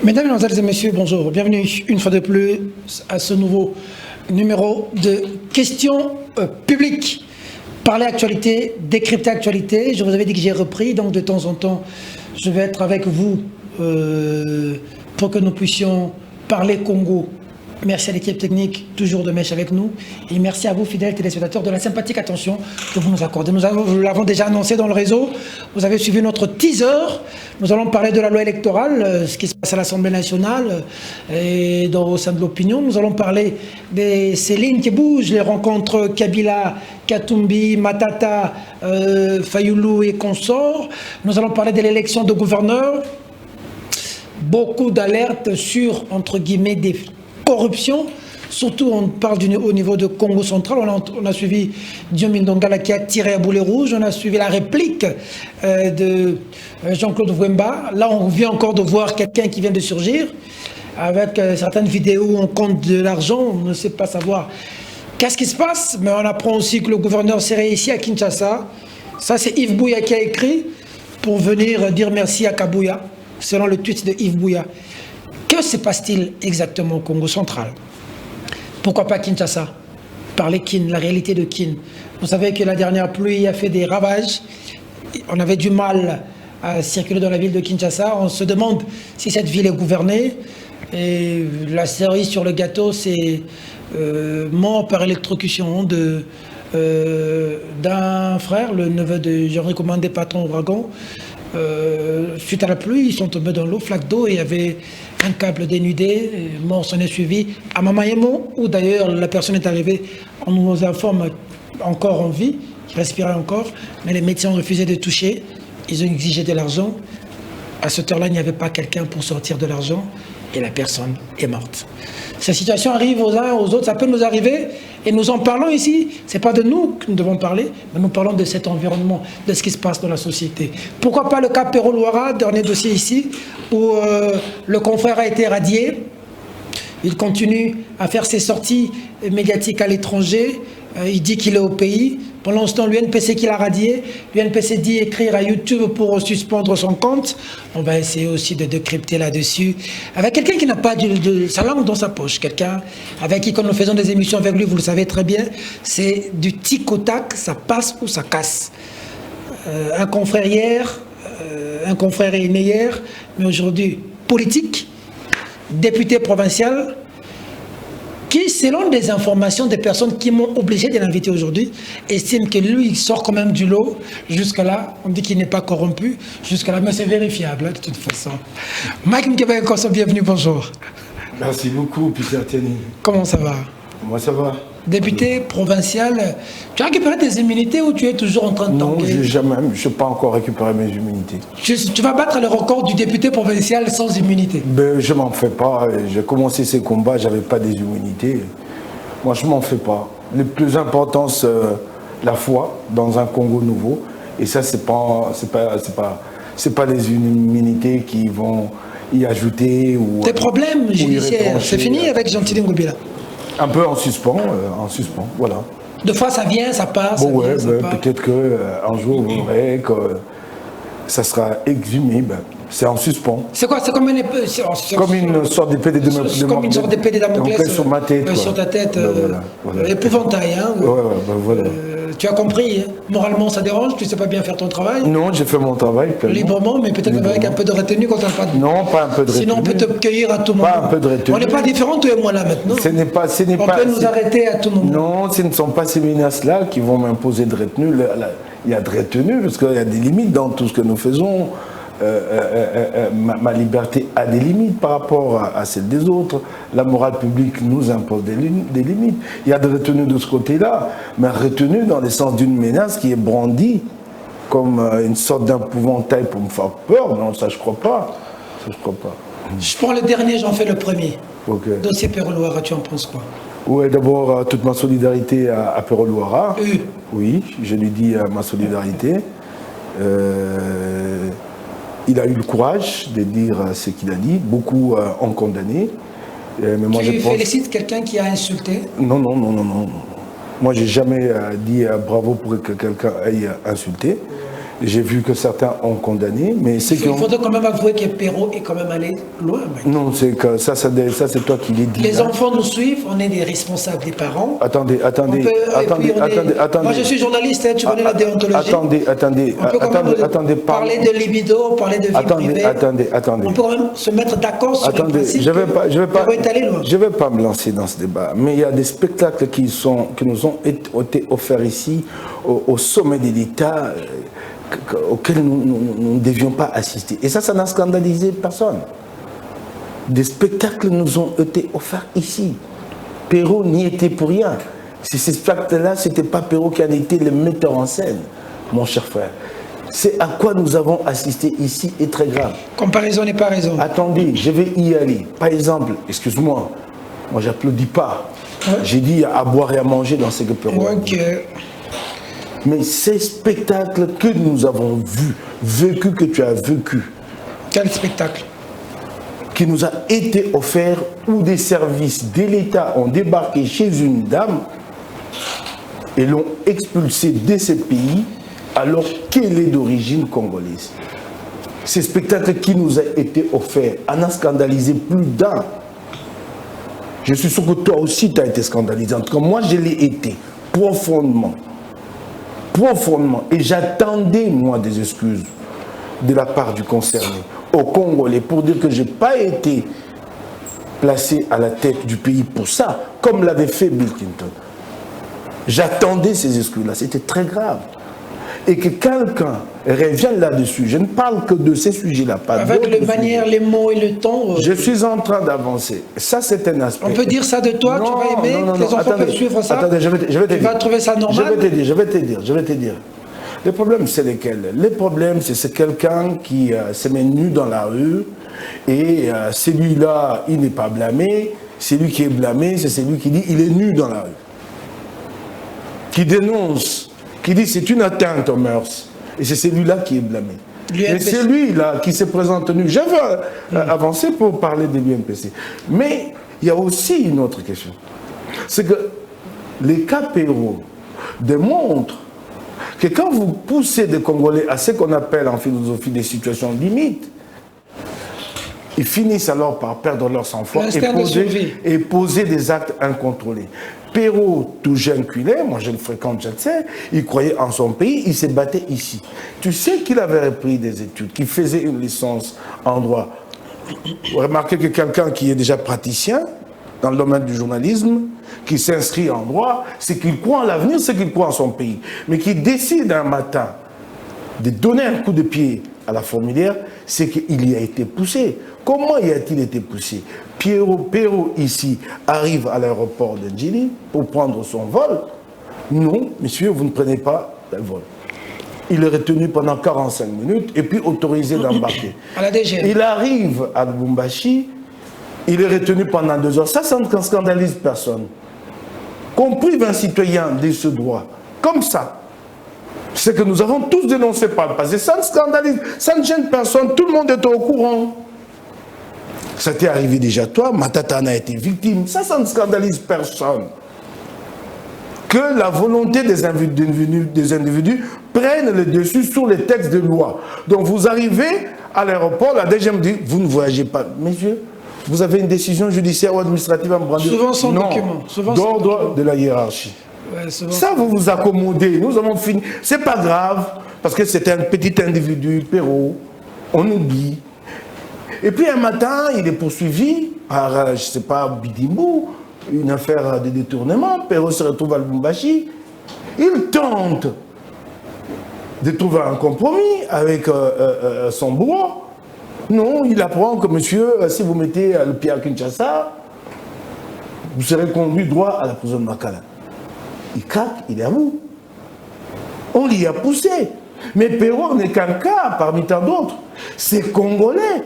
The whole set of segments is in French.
Mesdames, Mesdemoiselles et Messieurs, bonjour. Bienvenue une fois de plus à ce nouveau numéro de questions publiques. Parler actualité, décrypter actualité. Je vous avais dit que j'ai repris, donc de temps en temps, je vais être avec vous pour que nous puissions parler Congo. Merci à l'équipe technique, toujours de mèche avec nous. Et merci à vous, fidèles téléspectateurs, de la sympathique attention que vous nous accordez. Nous l'avons déjà annoncé dans le réseau. Vous avez suivi notre teaser. Nous allons parler de la loi électorale, ce qui se passe à l'Assemblée nationale et au sein de l'opinion. Nous allons parler ces lignes qui bougent, les rencontres Kabila, Katumbi, Matata, Fayoulou et consorts. Nous allons parler de l'élection de gouverneurs. Beaucoup d'alertes sur, entre guillemets, des corruption, surtout on parle au niveau de Congo central, on a suivi Diomi Ndongala qui a tiré à boulet rouge, on a suivi la réplique de Jean-Claude Wemba. Là on vient encore de voir quelqu'un qui vient de surgir, avec certaines vidéos où on compte de l'argent, on ne sait pas savoir qu'est-ce qui se passe, mais on apprend aussi que le gouverneur serait ici à Kinshasa. Ça c'est Yves Bouya qui a écrit pour venir dire merci à Kabouya, selon le tweet de Yves Bouya. Que se passe-t-il exactement au Congo central? Pourquoi pas Kinshasa? Parler Kin, la réalité de Kin. Vous savez que la dernière pluie a fait des ravages. On avait du mal à circuler dans la ville de Kinshasa. On se demande si cette ville est gouvernée. Et la cerise sur le gâteau, c'est mort par électrocution d'un frère, le neveu de Jean-Rico Mandé, patron Ouragan. Suite à la pluie, ils sont tombés dans l'eau, flaque d'eau, et il y avait un câble dénudé, mort s'en est suivi à Mamayemo, où d'ailleurs la personne est arrivée, on nous informe encore en vie, qui respirait encore, mais les médecins ont refusé de toucher, ils ont exigé de l'argent. À cette heure-là, il n'y avait pas quelqu'un pour sortir de l'argent, et la personne est morte. Cette situation arrive aux uns, aux autres, ça peut nous arriver, et nous en parlons ici. Ce n'est pas de nous que nous devons parler, mais nous parlons de cet environnement, de ce qui se passe dans la société. Pourquoi pas le cas Perrault-Loira, dernier dossier ici, où le confrère a été radié. Il continue à faire ses sorties médiatiques à l'étranger. Il dit qu'il est au pays. Pendant ce temps, l'UNPC qui l'a radié, l'UNPC dit écrire à YouTube pour suspendre son compte. On va essayer aussi de décrypter là-dessus. Avec quelqu'un qui n'a pas de sa langue dans sa poche, quelqu'un avec qui, quand nous faisons des émissions avec lui, vous le savez très bien, c'est du tic au tac, ça passe ou ça casse. Un confrère hier, un confrère est né hier, mais aujourd'hui politique, député provincial, qui, selon des informations des personnes qui m'ont obligé de l'inviter aujourd'hui, estime que lui, il sort quand même du lot. Jusque-là, on dit qu'il n'est pas corrompu. Jusque-là, mais c'est vérifiable, hein, de toute façon. Mike Nkeba-Nkosso, bienvenue, bonjour. Merci beaucoup, Peter Tiani. Comment ça va? Moi, ça va. Député provincial, tu as récupéré tes immunités ou tu es toujours en train de tanguer? Non, je n'ai pas encore récupéré mes immunités. Tu vas battre le record du député provincial sans immunité? Ben, je m'en fais pas. J'ai commencé ces combats, j'avais pas des immunités. Moi, je m'en fais pas. Le plus important, c'est la foi dans un Congo nouveau. Et ça, c'est pas les immunités qui vont y ajouter ou. Tes problèmes judiciaires, c'est fini avec Gentili Ngobila? Un peu en suspens, voilà. Des fois, ça vient, ça passe. Bon, ouais, peut-être qu'un jour, vous verrez que ça sera exhumé. Ben, c'est en suspens. C'est quoi? C'est comme une épée. Comme une sorte d'épée de Damoclès. Comme une sorte d'épée de Damoclès sur ma tête. Sur ta tête. Voilà. Épouvantail, hein. Voilà. Tu as compris, hein. Moralement, ça dérange? Tu ne sais pas bien faire ton travail? Non, j'ai fait mon travail. Librement, mais peut-être avec un peu de retenue quand on n'a pas de. Non, pas un peu de retenue. Sinon, on peut te cueillir à tout moment. Pas un peu de retenue. On n'est pas différents, toi et moi, là, maintenant. On peut nous arrêter à tout moment. Non, ce ne sont pas ces menaces-là qui vont m'imposer de retenue. Il y a de retenue, parce qu'il y a des limites dans tout ce que nous faisons. Ma liberté a des limites par rapport à celle des autres. La morale publique nous impose des limites. Il y a de retenue de ce côté-là, mais retenue dans le sens d'une menace qui est brandie comme une sorte d'épouvantail pour me faire peur. Non, ça je crois pas. Je prends le dernier, j'en fais le premier. Okay. Dossier Perrault-Loira, tu en penses quoi? Oui, d'abord, toute ma solidarité à Perrault-Loira. Oui, je lui dis ma solidarité. Il a eu le courage de dire ce qu'il a dit. Beaucoup ont condamné. Mais moi, tu félicites quelqu'un qui a insulté? Non. Moi, j'ai jamais dit bravo pour que quelqu'un ait insulté. J'ai vu que certains ont condamné, mais c'est Il faudrait quand même avouer que Perrault est quand même allé loin. Mike. Non, c'est que ça c'est toi qui l'as dit. Les enfants nous suivent, on est des responsables des parents. Attendez. Moi je suis journaliste, tu connais la déontologie. Attendez. On peut quand même parler de libido, parler de vie privée. Attendez. On peut quand même se mettre d'accord sur le principe. Je vais pas me lancer dans ce débat, mais il y a des spectacles qui nous ont été offerts ici, au sommet de l'État, auxquels nous ne devions pas assister. Et ça n'a scandalisé personne. Des spectacles nous ont été offerts ici. Perrault n'y était pour rien. Si ces spectacles-là, ce n'était pas Perrault qui en était le metteur en scène, mon cher frère. C'est à quoi nous avons assisté ici est très grave. Comparaison n'est pas raison. Attendez, je vais y aller. Par exemple, excuse-moi, moi j'applaudis pas. J'ai dit à boire et à manger dans ce que Perrault a dit. Mais ces spectacles que nous avons vécu, que tu as vécu. Quel spectacle? Qui nous a été offert, où des services de l'État ont débarqué chez une dame et l'ont expulsée de ce pays alors qu'elle est d'origine congolaise. Ces spectacles qui nous a été offerts en a scandalisé plus d'un. Je suis sûr que toi aussi tu as été scandalisé. En tout cas, moi je l'ai été profondément. Et j'attendais, moi, des excuses de la part du concerné, au Congolais, pour dire que je n'ai pas été placé à la tête du pays pour ça, comme l'avait fait Bill Clinton. J'attendais ces excuses-là, c'était très grave. Et que quelqu'un revienne là-dessus, je ne parle que de ces sujets-là, pas avec les manières, les mots et le ton. Je suis en train d'avancer. Ça, c'est un aspect. On peut dire ça de toi, tu vas aimer, les enfants peuvent suivre ça. Attendez, je vais te dire. Tu vas trouver ça normal. Je vais te dire. Les problèmes, c'est lesquels? Les problèmes, c'est quelqu'un qui se met nu dans la rue et celui-là, il n'est pas blâmé. Celui qui est blâmé, c'est celui qui dit il est nu dans la rue. Qui dénonce, qui dit c'est une atteinte aux mœurs. Et c'est celui-là qui est blâmé. Et c'est lui-là qui se présente nu. Je veux avancer pour parler de l'UNPC. Mais il y a aussi une autre question. C'est que les cas Perrault démontrent que quand vous poussez des Congolais à ce qu'on appelle en philosophie des situations limites, ils finissent alors par perdre leur sang-froid et poser des actes incontrôlés. Perrault, tout jeune qu'il est, moi je le fréquente, je le sais, il croyait en son pays, il se battait ici. Tu sais qu'il avait repris des études, qu'il faisait une licence en droit. Vous remarquez que quelqu'un qui est déjà praticien dans le domaine du journalisme, qui s'inscrit en droit, c'est qu'il croit en l'avenir, c'est qu'il croit en son pays. Mais qui décide un matin de donner un coup de pied à la fourmilière, c'est qu'il y a été poussé. Comment y a-t-il été poussé? Perrault, ici, arrive à l'aéroport de Njili pour prendre son vol. Non, monsieur, vous ne prenez pas le vol. Il est retenu pendant 45 minutes et puis autorisé d'embarquer. Il arrive à Lubumbashi, il est retenu pendant 2 heures. Ça ne scandalise personne. Qu'on prive un citoyen de ce droit, comme ça, c'est que nous avons tous dénoncé par le passé. Ça ne scandalise, ça ne gêne personne, tout le monde est au courant. Ça t'est arrivé déjà toi, Matata en a été victime. Ça ne scandalise personne. Que la volonté des individus prenne le dessus sur les textes de loi. Donc vous arrivez à l'aéroport, la DG me dit, vous ne voyagez pas. Messieurs, vous avez une décision judiciaire ou administrative à me prendre. Souvent sans document. D'ordre de la hiérarchie. Ouais, ça, vous vous accommodez. Nous avons fini. C'est pas grave, parce que c'était un petit individu, Perrault. On oublie. Et puis un matin, il est poursuivi par, je ne sais pas, Bidimou, une affaire de détournement. Perrault se retrouve à Lubumbashi. Il tente de trouver un compromis avec son bourreau. Non, il apprend que monsieur, si vous mettez le pied à Kinshasa, vous serez conduit droit à la prison de Makala. Il craque, il est à vous. On l'y a poussé. Mais Perrault n'est qu'un cas parmi tant d'autres. Ces Congolais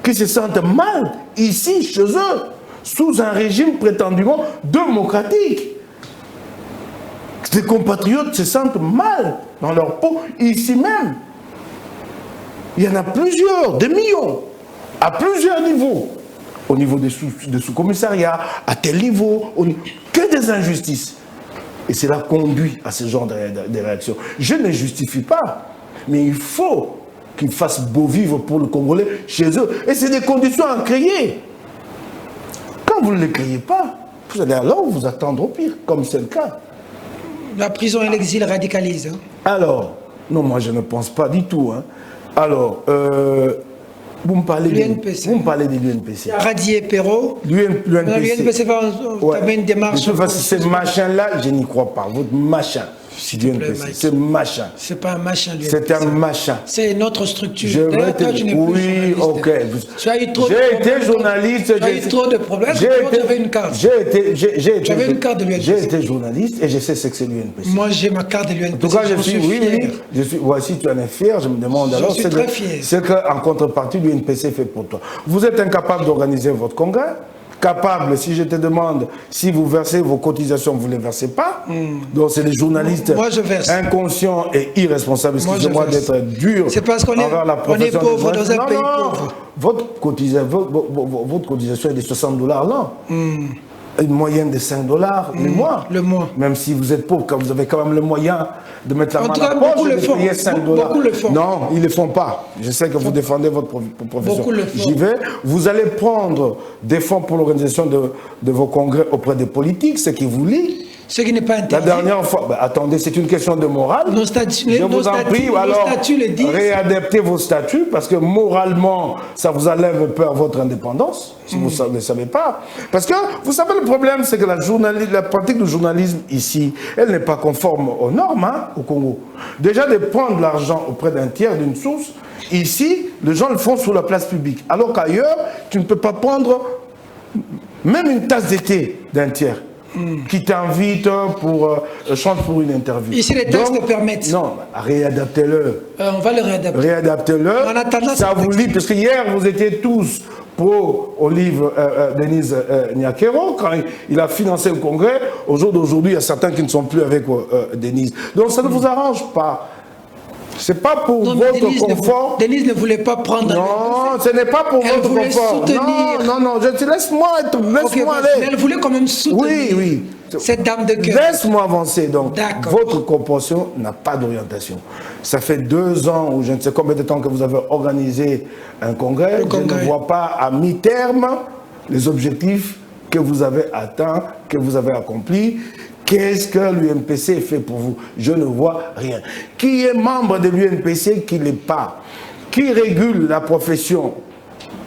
qui se sentent mal ici, chez eux, sous un régime prétendument démocratique. Ces compatriotes se sentent mal dans leur peau, ici même. Il y en a plusieurs, des millions, à plusieurs niveaux. Au niveau des sous-commissariats, à tel niveau, que des injustices. Et cela conduit à ce genre de réactions. Je ne justifie pas. Mais il faut qu'ils fassent beau vivre pour le Congolais chez eux. Et c'est des conditions à créer. Quand vous ne les créez pas, vous allez alors vous attendre au pire, comme c'est le cas. La prison et l'exil radicalisent. Hein. Alors, non, moi je ne pense pas du tout. Hein. Alors, vous me parlez de l'UNPC. Il y a radié Perrault. L'UNPC va entamer une démarche. Ces machins-là, je n'y crois pas. Votre machin. C'est machin. C'est pas un machin, l'UNPC. C'est un machin. C'est notre structure. Toi, tu n'es plus ok. Tu as eu trop de problèmes. J'ai été journaliste. Tu as eu trop de problèmes. Tu avais une carte. J'avais une carte de l'UNPC. J'ai été journaliste et je sais ce que c'est l'UNPC. Moi, j'ai ma carte de l'UNPC. En tout cas, je suis fier. Voici, tu en es fier. Je me demande alors ce qu'en contrepartie, l'UNPC fait pour toi. Vous êtes incapable d'organiser votre congrès. Capable, si je te demande si vous versez vos cotisations, vous ne les versez pas. Donc c'est des journalistes inconscients et irresponsables. Excusez-moi d'être dur. C'est parce qu'on est pauvre dans un pays pauvre. Votre cotisation est de $60 là. Une moyenne de $5 le mois. Même si vous êtes pauvre, quand vous avez quand même le moyen de mettre la main à la poche et de payer $5. Beaucoup le font. Non, ils ne le font pas. Je sais que vous défendez votre profession. J'y vais. Vous allez prendre des fonds pour l'organisation de vos congrès auprès des politiques, ce qui vous lie. Ce qui n'est pas interdit. La dernière fois, attendez, c'est une question de morale. Je vous en prie, alors réadaptez vos statuts parce que moralement, ça vous enlève peu à votre indépendance, si vous ne le savez pas. Parce que, vous savez, le problème, c'est que la pratique du journalisme ici, elle n'est pas conforme aux normes au Congo. Déjà, de prendre l'argent auprès d'un tiers, d'une source, ici, les gens le font sur la place publique. Alors qu'ailleurs, tu ne peux pas prendre même une tasse de thé d'un tiers. Qui t'invite pour chanter pour une interview. Ici, les textes te permettent. Non, réadaptez-le. On va le réadapter. Réadaptez-le. Ça vous lit, parce que hier, vous étiez tous pro Olive Denise Nyakero, quand il a financé le congrès. Au jour d'aujourd'hui, il y a certains qui ne sont plus avec Denise. Donc, ça ne vous arrange pas. C'est pas pour votre confort. Denise ne voulait pas prendre. Non, ce n'est pas pour votre confort. Non, laisse-moi aller. Mais elle voulait quand même soutenir cette dame de cœur. Laisse-moi avancer. Donc, votre composition n'a pas d'orientation. Ça fait 2 ans ou je ne sais combien de temps que vous avez organisé un congrès. Je ne vois pas à mi-terme les objectifs que vous avez atteints, que vous avez accomplis. Qu'est-ce que l'UNPC fait pour vous? Je ne vois rien. Qui est membre de l'UNPC, qui ne l'est pas? Qui régule la profession?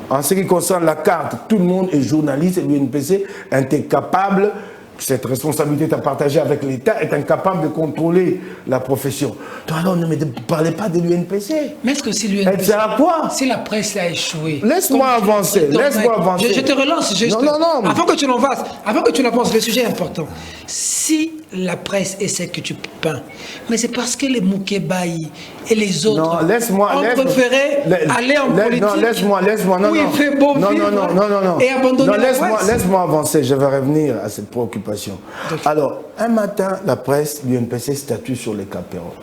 En ce qui concerne la carte, tout le monde est journaliste et l'UNPC est incapable, cette responsabilité est à partager avec l'État, est incapable de contrôler la profession. Donc alors ne me parlez pas de l'UNPC. Mais est-ce que si l'UNPC... Elle sert à quoi? Si la presse a échoué... Laisse-moi avancer, laisse-moi avancer. Je te relance juste. Non. Avant que tu n'avances, le sujet est important. Si la presse est celle que tu peins, mais c'est parce que les Moukébaï et les autres ont préféré aller en politique. Non, laisse-moi. Non, il fait beau vivre et abandonner la presse. Laisse-moi avancer, je vais revenir à cette préoccupation. Alors, un matin, la presse, l'UNPC statue sur les capéraux.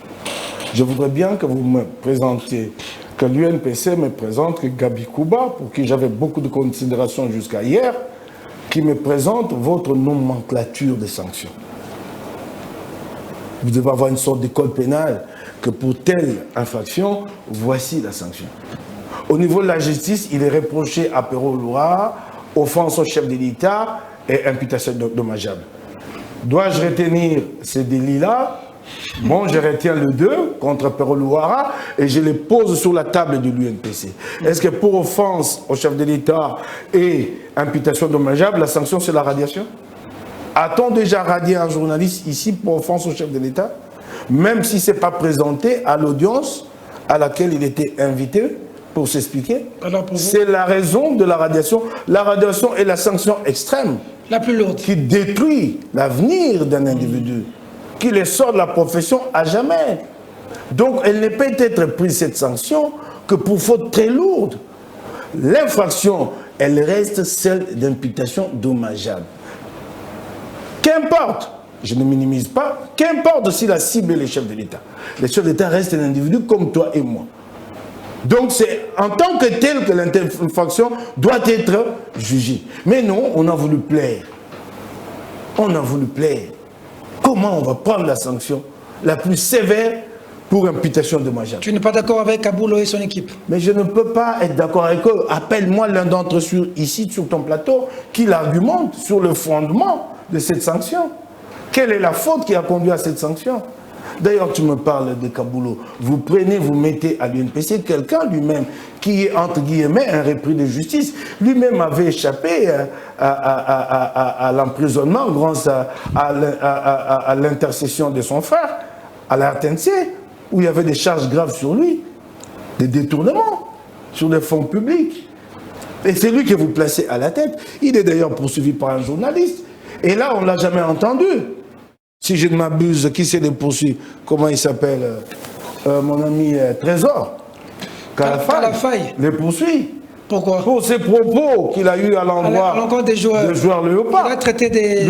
Je voudrais bien que vous me présentiez, que l'UNPC me présente que Gabi Kouba, pour qui j'avais beaucoup de considération jusqu'à hier, qui me présente votre nomenclature des sanctions. Vous devez avoir une sorte de code pénal que pour telle infraction, voici la sanction. Au niveau de la justice, il est reproché à Perrault Louara offense au chef de l'État et imputation dommageable. Dois-je retenir ces délits-là? Bon, je retiens le 2 contre Perrault Louara et je les pose sur la table de l'UNPC. Est-ce que pour offense au chef de l'État et imputation dommageable, la sanction c'est la radiation? A-t-on déjà radié un journaliste ici pour offense au chef de l'État? Même si ce n'est pas présenté à l'audience à laquelle il était invité pour s'expliquer. C'est la raison de la radiation. La radiation est la sanction extrême. La plus lourde. Qui détruit l'avenir d'un individu. Qui les sort de la profession à jamais. Donc elle ne peut être prise cette sanction que pour faute très lourde. L'infraction, elle reste celle d'imputation dommageable. Qu'importe, je ne minimise pas, qu'importe si la cible est le chef de l'État. Le chef de l'État reste un individu comme toi et moi. Donc c'est en tant que tel que l'infraction doit être jugée. Mais non, on a voulu plaire. On a voulu plaire. Comment on va prendre la sanction la plus sévère pour imputation dommageable. Tu n'es pas d'accord avec Kaboulou et son équipe? Mais je ne peux pas être d'accord avec eux. Appelle-moi l'un d'entre eux ici sur ton plateau qui l'argumente sur le fondement de cette sanction. Quelle est la faute qui a conduit à cette sanction? D'ailleurs, tu me parles de Kaboulou. Vous prenez, vous mettez à l'UNPC quelqu'un lui-même qui est, entre guillemets, un repris de justice. Lui-même avait échappé à l'emprisonnement grâce à l'intercession de son frère, à la RTNC, où il y avait des charges graves sur lui, des détournements sur des fonds publics. Et c'est lui que vous placez à la tête. Il est d'ailleurs poursuivi par un journaliste. Et là, on ne l'a jamais entendu. Si je ne m'abuse, qui c'est les poursuit? Comment il s'appelle? Mon ami Trésor. Kalafaye. Les poursuit. Pourquoi? Pour ses propos qu'il a eu à l'endroit des joueurs Léopard. Il a traité des...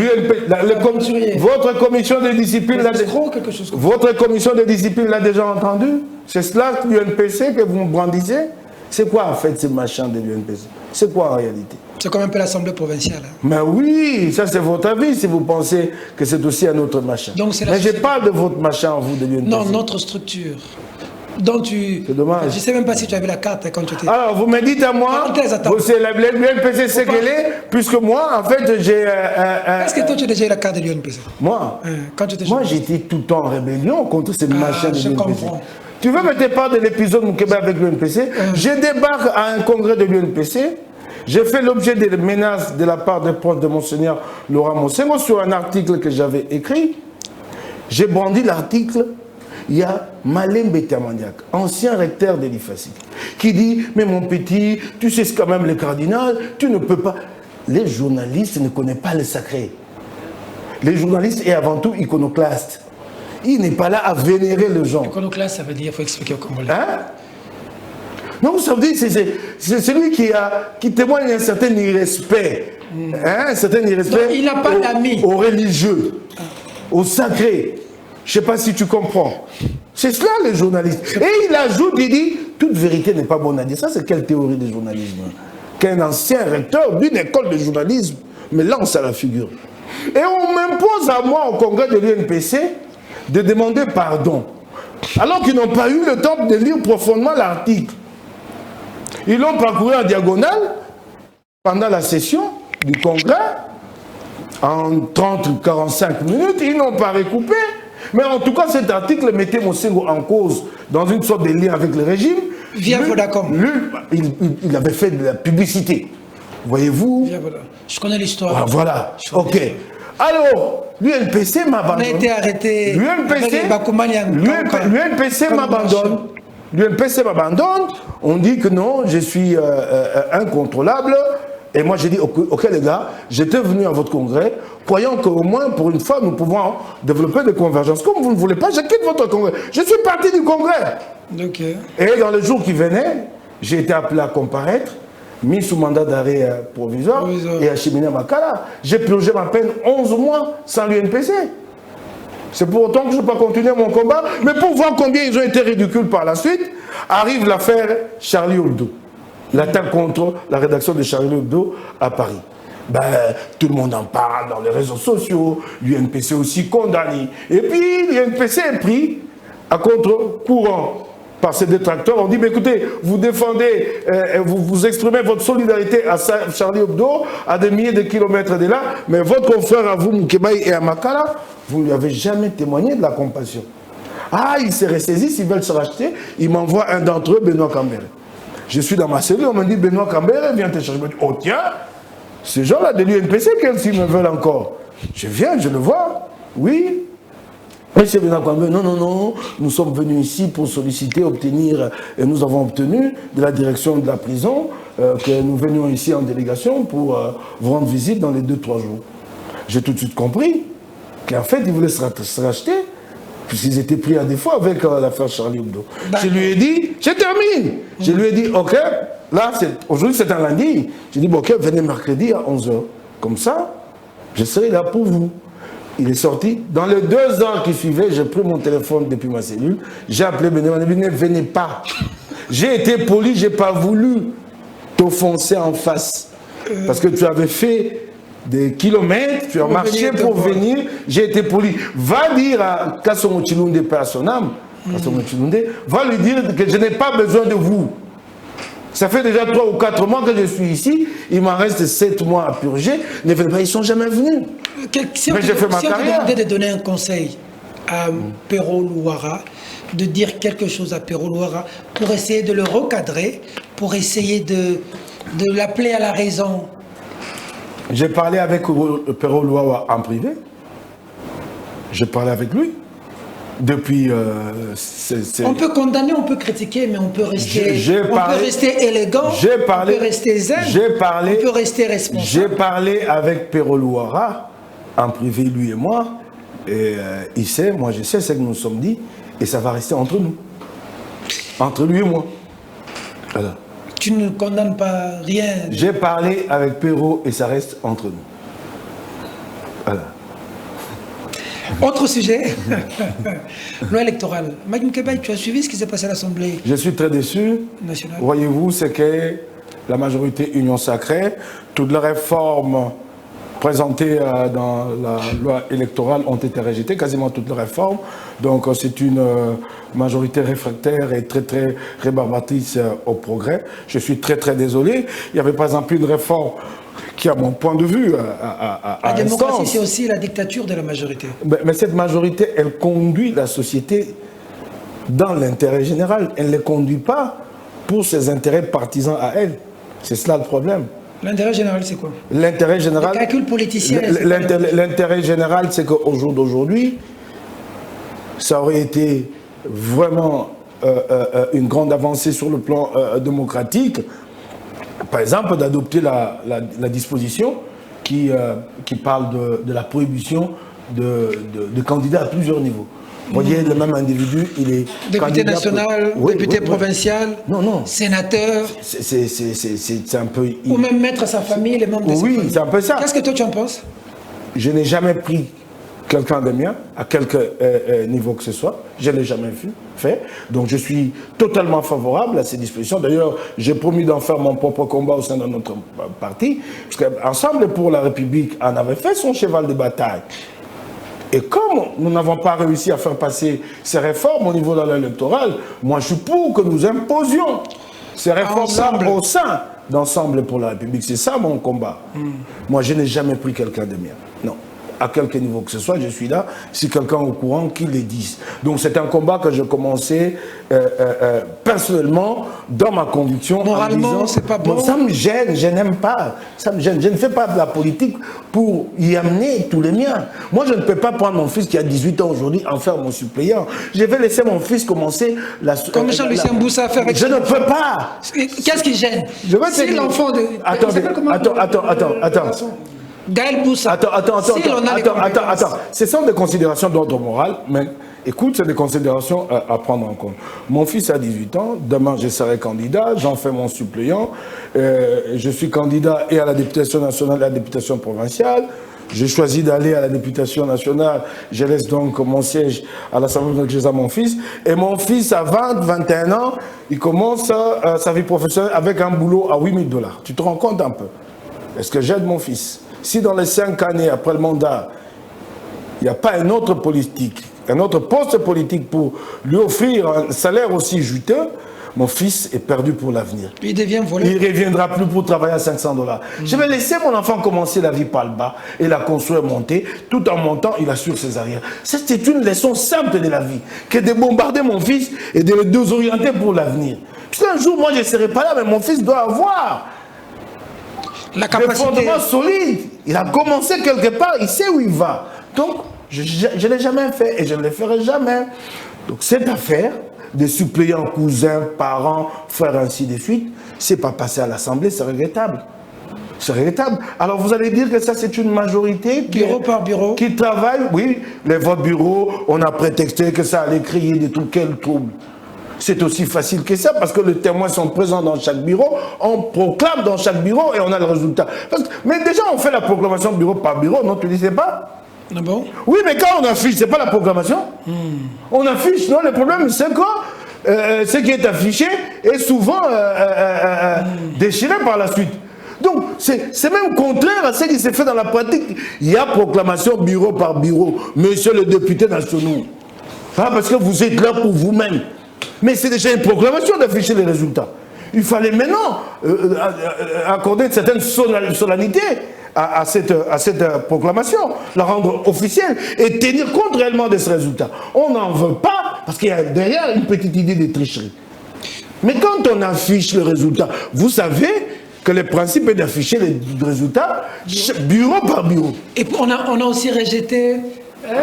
Votre commission de discipline l'a déjà entendu? C'est cela l'UNPC que vous brandissez? C'est quoi en fait ce machin de l'UNPC? C'est quoi en réalité? C'est comme un peu l'Assemblée provinciale. Hein. Mais oui, ça c'est votre avis si vous pensez que c'est aussi un autre machin. Donc, mais je parle de votre machin, vous, de l'UNPC. Non, notre structure. Donc c'est dommage. Je ne sais même pas si tu avais la carte quand tu étais... Alors, vous me dites à moi, l'UNPC c'est qu'elle est, puisque moi, en fait, j'ai... Est-ce que toi, tu as déjà eu la carte de l'UNPC? Moi quand tu étais Moi, j'étais tout le temps en rébellion contre cette machin de l'UNPC. Comprends. Tu veux me parler de l'épisode Moukeba avec l'UNPC? Je débarque à un congrès de l'UNPC. J'ai fait l'objet des menaces de la part des proches de Monseigneur Laurent Monsengo sur un article que j'avais écrit. J'ai brandi l'article. Il y a Malembe Tamandiak, ancien recteur de l'IFASI, qui dit « Mais mon petit, tu sais quand même le cardinal, tu ne peux pas... » Les journalistes ne connaissent pas le sacré. Les journalistes est avant tout iconoclaste. Il n'est pas là à vénérer les gens. Iconoclaste, ça veut dire, il faut expliquer au Congolais. Hein? Non, ça veut dire c'est celui qui témoigne un certain irrespect. Un certain irrespect. Il n'a pas d'amis. Aux religieux, au sacré. Je ne sais pas si tu comprends. C'est cela les journalistes. Et il ajoute, il dit, toute vérité n'est pas bonne à dire. Ça, c'est quelle théorie de journalisme? Qu'un ancien recteur d'une école de journalisme me lance à la figure. Et on m'impose à moi, au congrès de l'UNPC, de demander pardon. Alors qu'ils n'ont pas eu le temps de lire profondément l'article. Ils l'ont parcouru en diagonale pendant la session du congrès, en 30-45 minutes, ils n'ont pas recoupé. Mais en tout cas, cet article mettait Monsengo en cause dans une sorte de lien avec le régime. Via Vodacom. Il avait fait de la publicité. Voyez-vous? Je connais l'histoire. Voilà. Ok. Alors, l'UNPC m'abandonne. On a été arrêté. L'UNPC m'abandonne. L'UNPC m'abandonne. On dit que non, je suis incontrôlable. Et moi, j'ai dit, ok les gars, j'étais venu à votre congrès, croyant qu'au moins, pour une fois, nous pouvons développer des convergences. Comme vous ne voulez pas, je quitte votre congrès. Je suis parti du congrès. Okay. Et dans le jour qui venait, j'ai été appelé à comparaître, mis sous mandat d'arrêt provisoire et acheminé à Makala. J'ai plongé ma peine 11 mois sans l'UNPC. C'est pour autant que je ne peux pas continuer mon combat. Mais pour voir combien ils ont été ridicules par la suite, arrive l'affaire Charlie Hebdo. L'attaque contre la rédaction de Charlie Hebdo à Paris. Ben, tout le monde en parle dans les réseaux sociaux, l'UNPC aussi condamné. Et puis l'UNPC est pris à contre-courant par ses détracteurs. On dit, mais écoutez, vous défendez, vous exprimez votre solidarité à Charlie Hebdo, à des milliers de kilomètres de là, mais votre confrère à vous, Moukébaï et à Makala, vous ne lui avez jamais témoigné de la compassion. Ah, ils se ressaisissent, ils veulent se racheter, ils m'envoient un d'entre eux, Benoît Cambéré. Je suis dans ma cellule, on me dit, Benoît Cambéré, viens te chercher. Je me dis, oh tiens, ces gens-là de l'UNPC, s'ils me veulent encore. Je viens, je le vois, oui. Monsieur Benoît Cambéré, non, non, non, nous sommes venus ici pour solliciter, obtenir, et nous avons obtenu de la direction de la prison que nous venions ici en délégation pour vous rendre visite dans les 2-3 jours. J'ai tout de suite compris qu'en fait, ils voulaient se racheter, puisqu'ils étaient pris à défaut avec l'affaire Charlie Hebdo. Je lui ai dit, je termine. Je lui ai dit, ok, là, aujourd'hui c'est un lundi. J'ai dit, bon, ok, venez mercredi à 11h. Comme ça, je serai là pour vous. Il est sorti. Dans les 2 heures qui suivaient, j'ai pris mon téléphone depuis ma cellule. J'ai appelé Benoît, ne venez pas. J'ai été poli, je n'ai pas voulu t'offenser en face. Parce que tu avais fait des kilomètres, tu as marché pour venir, j'ai été poli. Va dire à Kassomo Chilunde Paix à son âme va lui dire que je n'ai pas besoin de vous. Ça fait déjà 3 ou 4 mois que je suis ici, il m'en reste 7 mois à purger, ils ne sont jamais venus. Si mais j'ai fait ma carrière. Si on te demandait de donner un conseil à Pero Luara, de dire quelque chose à Pero Luara pour essayer de le recadrer, pour essayer de l'appeler à la raison. J'ai parlé avec Pero Luara en privé. J'ai parlé avec lui. Depuis... On peut condamner, on peut critiquer, mais on peut rester, peut rester élégant, on peut rester zen, on peut rester responsable. J'ai parlé avec Pero Luara, en privé, lui et moi, et il sait, moi je sais ce que nous nous sommes dit, et ça va rester entre nous. Entre lui et moi. Voilà. Tu ne condamnes pas rien. J'ai parlé avec Pero et ça reste entre nous. Voilà. Autre sujet, loi électorale. Mike Mkebaï, tu as suivi ce qui s'est passé à l'Assemblée nationale? Je suis très déçu. Voyez-vous, c'est que la majorité Union Sacrée, toutes les réformes présentées dans la loi électorale ont été rejetées, quasiment toutes les réformes. Donc c'est une majorité réfractaire et très très rébarbatrice au progrès. Je suis très très désolé. Il y avait par exemple une réforme qui, à mon point de vue, la démocratie, c'est aussi la dictature de la majorité. Mais cette majorité, elle conduit la société dans l'intérêt général. Elle ne les conduit pas pour ses intérêts partisans à elle. C'est cela le problème. L'intérêt général, c'est quoi? L'intérêt général... Le calcul politicien. L'intérêt général, c'est qu'au jour d'aujourd'hui, ça aurait été vraiment une grande avancée sur le plan démocratique, par exemple, d'adopter la disposition qui parle de la prohibition de candidats à plusieurs niveaux. Vous voyez, le même individu, il est député national, député provincial, sénateur. C'est un peu... Ou même mettre sa famille, les membres de sa famille. Oui, c'est un peu ça. Qu'est-ce que toi tu en penses? Je n'ai jamais pris quelqu'un de mien, à quelque niveau que ce soit. Je ne l'ai jamais fait. Donc je suis totalement favorable à ces dispositions. D'ailleurs, j'ai promis d'en faire mon propre combat au sein de notre parti. Parce qu'Ensemble pour la République en avait fait son cheval de bataille. Et comme nous n'avons pas réussi à faire passer ces réformes au niveau de l'électoral, moi je suis pour que nous imposions ces réformes-là au sein d'Ensemble pour la République. C'est ça mon combat. Moi je n'ai jamais pris quelqu'un de mien. Non. À quelque niveau que ce soit, je suis là. Si quelqu'un est au courant, qu'il le dise. Donc c'est un combat que je commençais personnellement dans ma conviction. Moralement, c'est pas bon. Ça me gêne, je n'aime pas. Ça me gêne. Je ne fais pas de la politique pour y amener tous les miens. Moi, je ne peux pas prendre mon fils qui a 18 ans aujourd'hui, en faire mon suppléant. Je vais laisser mon fils commencer la... Comme Jean-Lucien Boussa faire avec... Je ne peux pas. Qu'est-ce qui gêne? Je veux si l'enfant de... Attends. Gaël Boussa. Attends. Ce sont des considérations d'ordre moral, mais écoute, c'est des considérations à prendre en compte. Mon fils a 18 ans, demain je serai candidat, j'en fais mon suppléant. Je suis candidat et à la députation nationale et à la députation provinciale. J'ai choisi d'aller à la députation nationale, je laisse donc mon siège à l'Assemblée nationale à mon fils. Et mon fils, à 21 ans, il commence sa vie professionnelle avec un boulot à 8 000 $. Tu te rends compte un peu? Est-ce que j'aide mon fils? Si dans les 5 années après le mandat, il n'y a pas un autre politique, un autre poste politique pour lui offrir un salaire aussi juteux, mon fils est perdu pour l'avenir. Il devient voleur. Il ne reviendra plus pour travailler à 500 $. Je vais laisser mon enfant commencer la vie par le bas et la construire monter. Tout en montant, il assure ses arrières. C'est une leçon simple de la vie, que de bombarder mon fils et de le désorienter pour l'avenir. Parce qu'un jour, moi, je ne serai pas là, mais mon fils doit avoir la capacité... des fondements solides. Il a commencé quelque part, il sait où il va. Donc, je ne l'ai jamais fait et je ne le ferai jamais. Donc, cette affaire de suppléants, cousins, parents, frères, ainsi de suite, c'est pas passé à l'Assemblée, c'est regrettable. C'est regrettable. Alors, vous allez dire que ça, c'est une majorité bureau par bureau qui travaille. Oui, les votes bureaux, on a prétexté que ça allait créer des trucs, quel trouble. C'est aussi facile que ça, parce que les témoins sont présents dans chaque bureau, on proclame dans chaque bureau et on a le résultat. Mais déjà, on fait la proclamation bureau par bureau, non, tu ne sais pas? Ah bon? Oui, mais quand on affiche, c'est pas la proclamation. On affiche, non, le problème, c'est quoi? Ce qui est affiché est souvent déchiré par la suite. Donc, c'est même contraire à ce qui s'est fait dans la pratique. Il y a proclamation bureau par bureau, monsieur le député national. Ah, parce que vous êtes là pour vous-même. Mais c'est déjà une proclamation d'afficher les résultats. Il fallait maintenant accorder une certaine solennité à cette proclamation, la rendre officielle et tenir compte réellement de ces résultats. On n'en veut pas parce qu'il y a derrière une petite idée de tricherie. Mais quand on affiche le résultat, vous savez que le principe est d'afficher les résultats bureau par bureau. Et on a aussi rejeté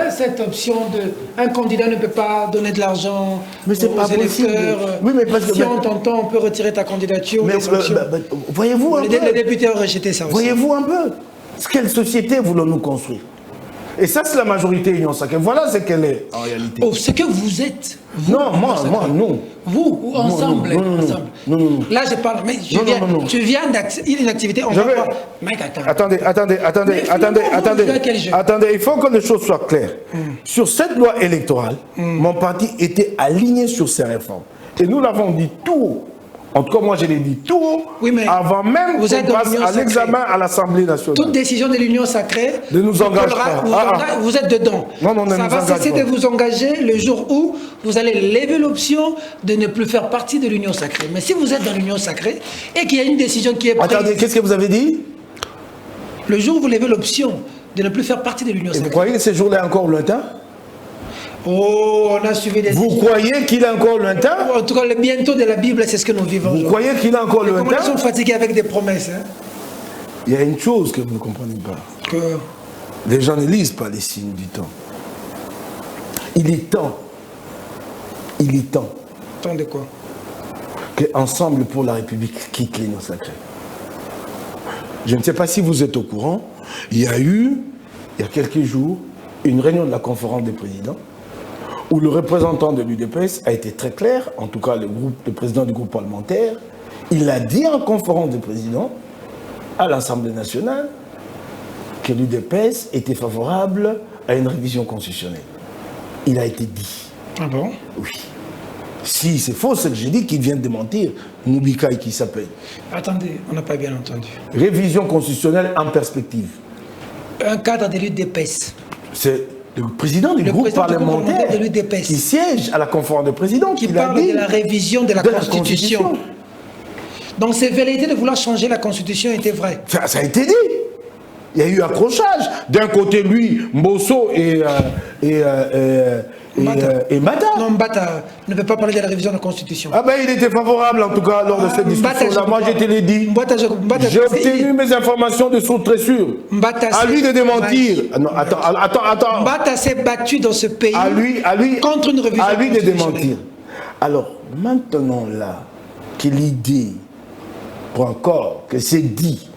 cette option de un candidat ne peut pas donner de l'argent aux électeurs. Oui, mais parce que, si on t'entend, on peut retirer ta candidature. Mais, voyez-vous un peu. Les députés ont rejeté ça aussi. Voyez-vous un peu. Quelle société voulons-nous construire? Et ça, c'est la majorité Union Sacrée. Voilà ce qu'elle est en réalité. Oh, ce que vous êtes. Vous, non, moi, non. Vous, ou ensemble. Non. Là, je parle, mais tu viens d'une activité. Mec, attendez, il faut que les choses soient claires. Sur cette loi électorale, mon parti était aligné sur ces réformes. Et nous l'avons dit tout haut. En tout cas, moi, je l'ai dit tout haut, avant même qu'on passe à l'examen à l'Assemblée nationale. Toute décision de l'Union sacrée ne nous engage pas. Vous êtes dedans. Ça va cesser de vous engager le jour où vous allez lever l'option de ne plus faire partie de l'Union sacrée. Mais si vous êtes dans l'Union sacrée et qu'il y a une décision qui est prise... Attendez, qu'est-ce que vous avez dit? Le jour où vous levez l'option de ne plus faire partie de l'Union sacrée. Vous croyez que ce jour-là est encore lointain? Oh, on a suivi les... Vous croyez qu'il est encore lointain? En tout cas, le bientôt de la Bible, c'est ce que nous vivons. Vous croyez qu'il est encore lointain? Nous sommes fatigués avec des promesses. Il y a une chose que vous ne comprenez pas. Que... Les gens ne lisent pas les signes du temps. Il est temps. Temps de quoi? Qu'Ensemble pour la République quitte l'Union sacrée. Je ne sais pas si vous êtes au courant, il y a quelques jours, une réunion de la conférence des présidents où le représentant de l'UDPS a été très clair, en tout cas le président du groupe parlementaire, il a dit en conférence des présidents à l'Assemblée nationale que l'UDPS était favorable à une révision constitutionnelle. Il a été dit. Ah bon? Oui. Si c'est faux, c'est que j'ai dit qu'il vient de démentir Noubikaï qui s'appelle. Attendez, on n'a pas bien entendu. Révision constitutionnelle en perspective. Un cadre de l'UDPS. C'est le président du groupe parlementaire qui siège à la conférence des présidents qui parle de la révision de la Constitution. Donc ces velléités de vouloir changer la Constitution étaient vraies. Ça a été dit. Il y a eu accrochage. D'un côté, lui, Mbosso et Mbata. Non, Mbata ne peut pas parler de la révision de la Constitution. Ah ben il était favorable en tout cas lors de cette discussion-là. Moi je te l'ai dit. J'ai obtenu mes informations de sources très sûres. À lui de démentir. Non, attends. Mbata s'est battu dans ce pays contre une révision. À lui de démentir. Alors maintenant là, que l'idée prend corps, que c'est dit.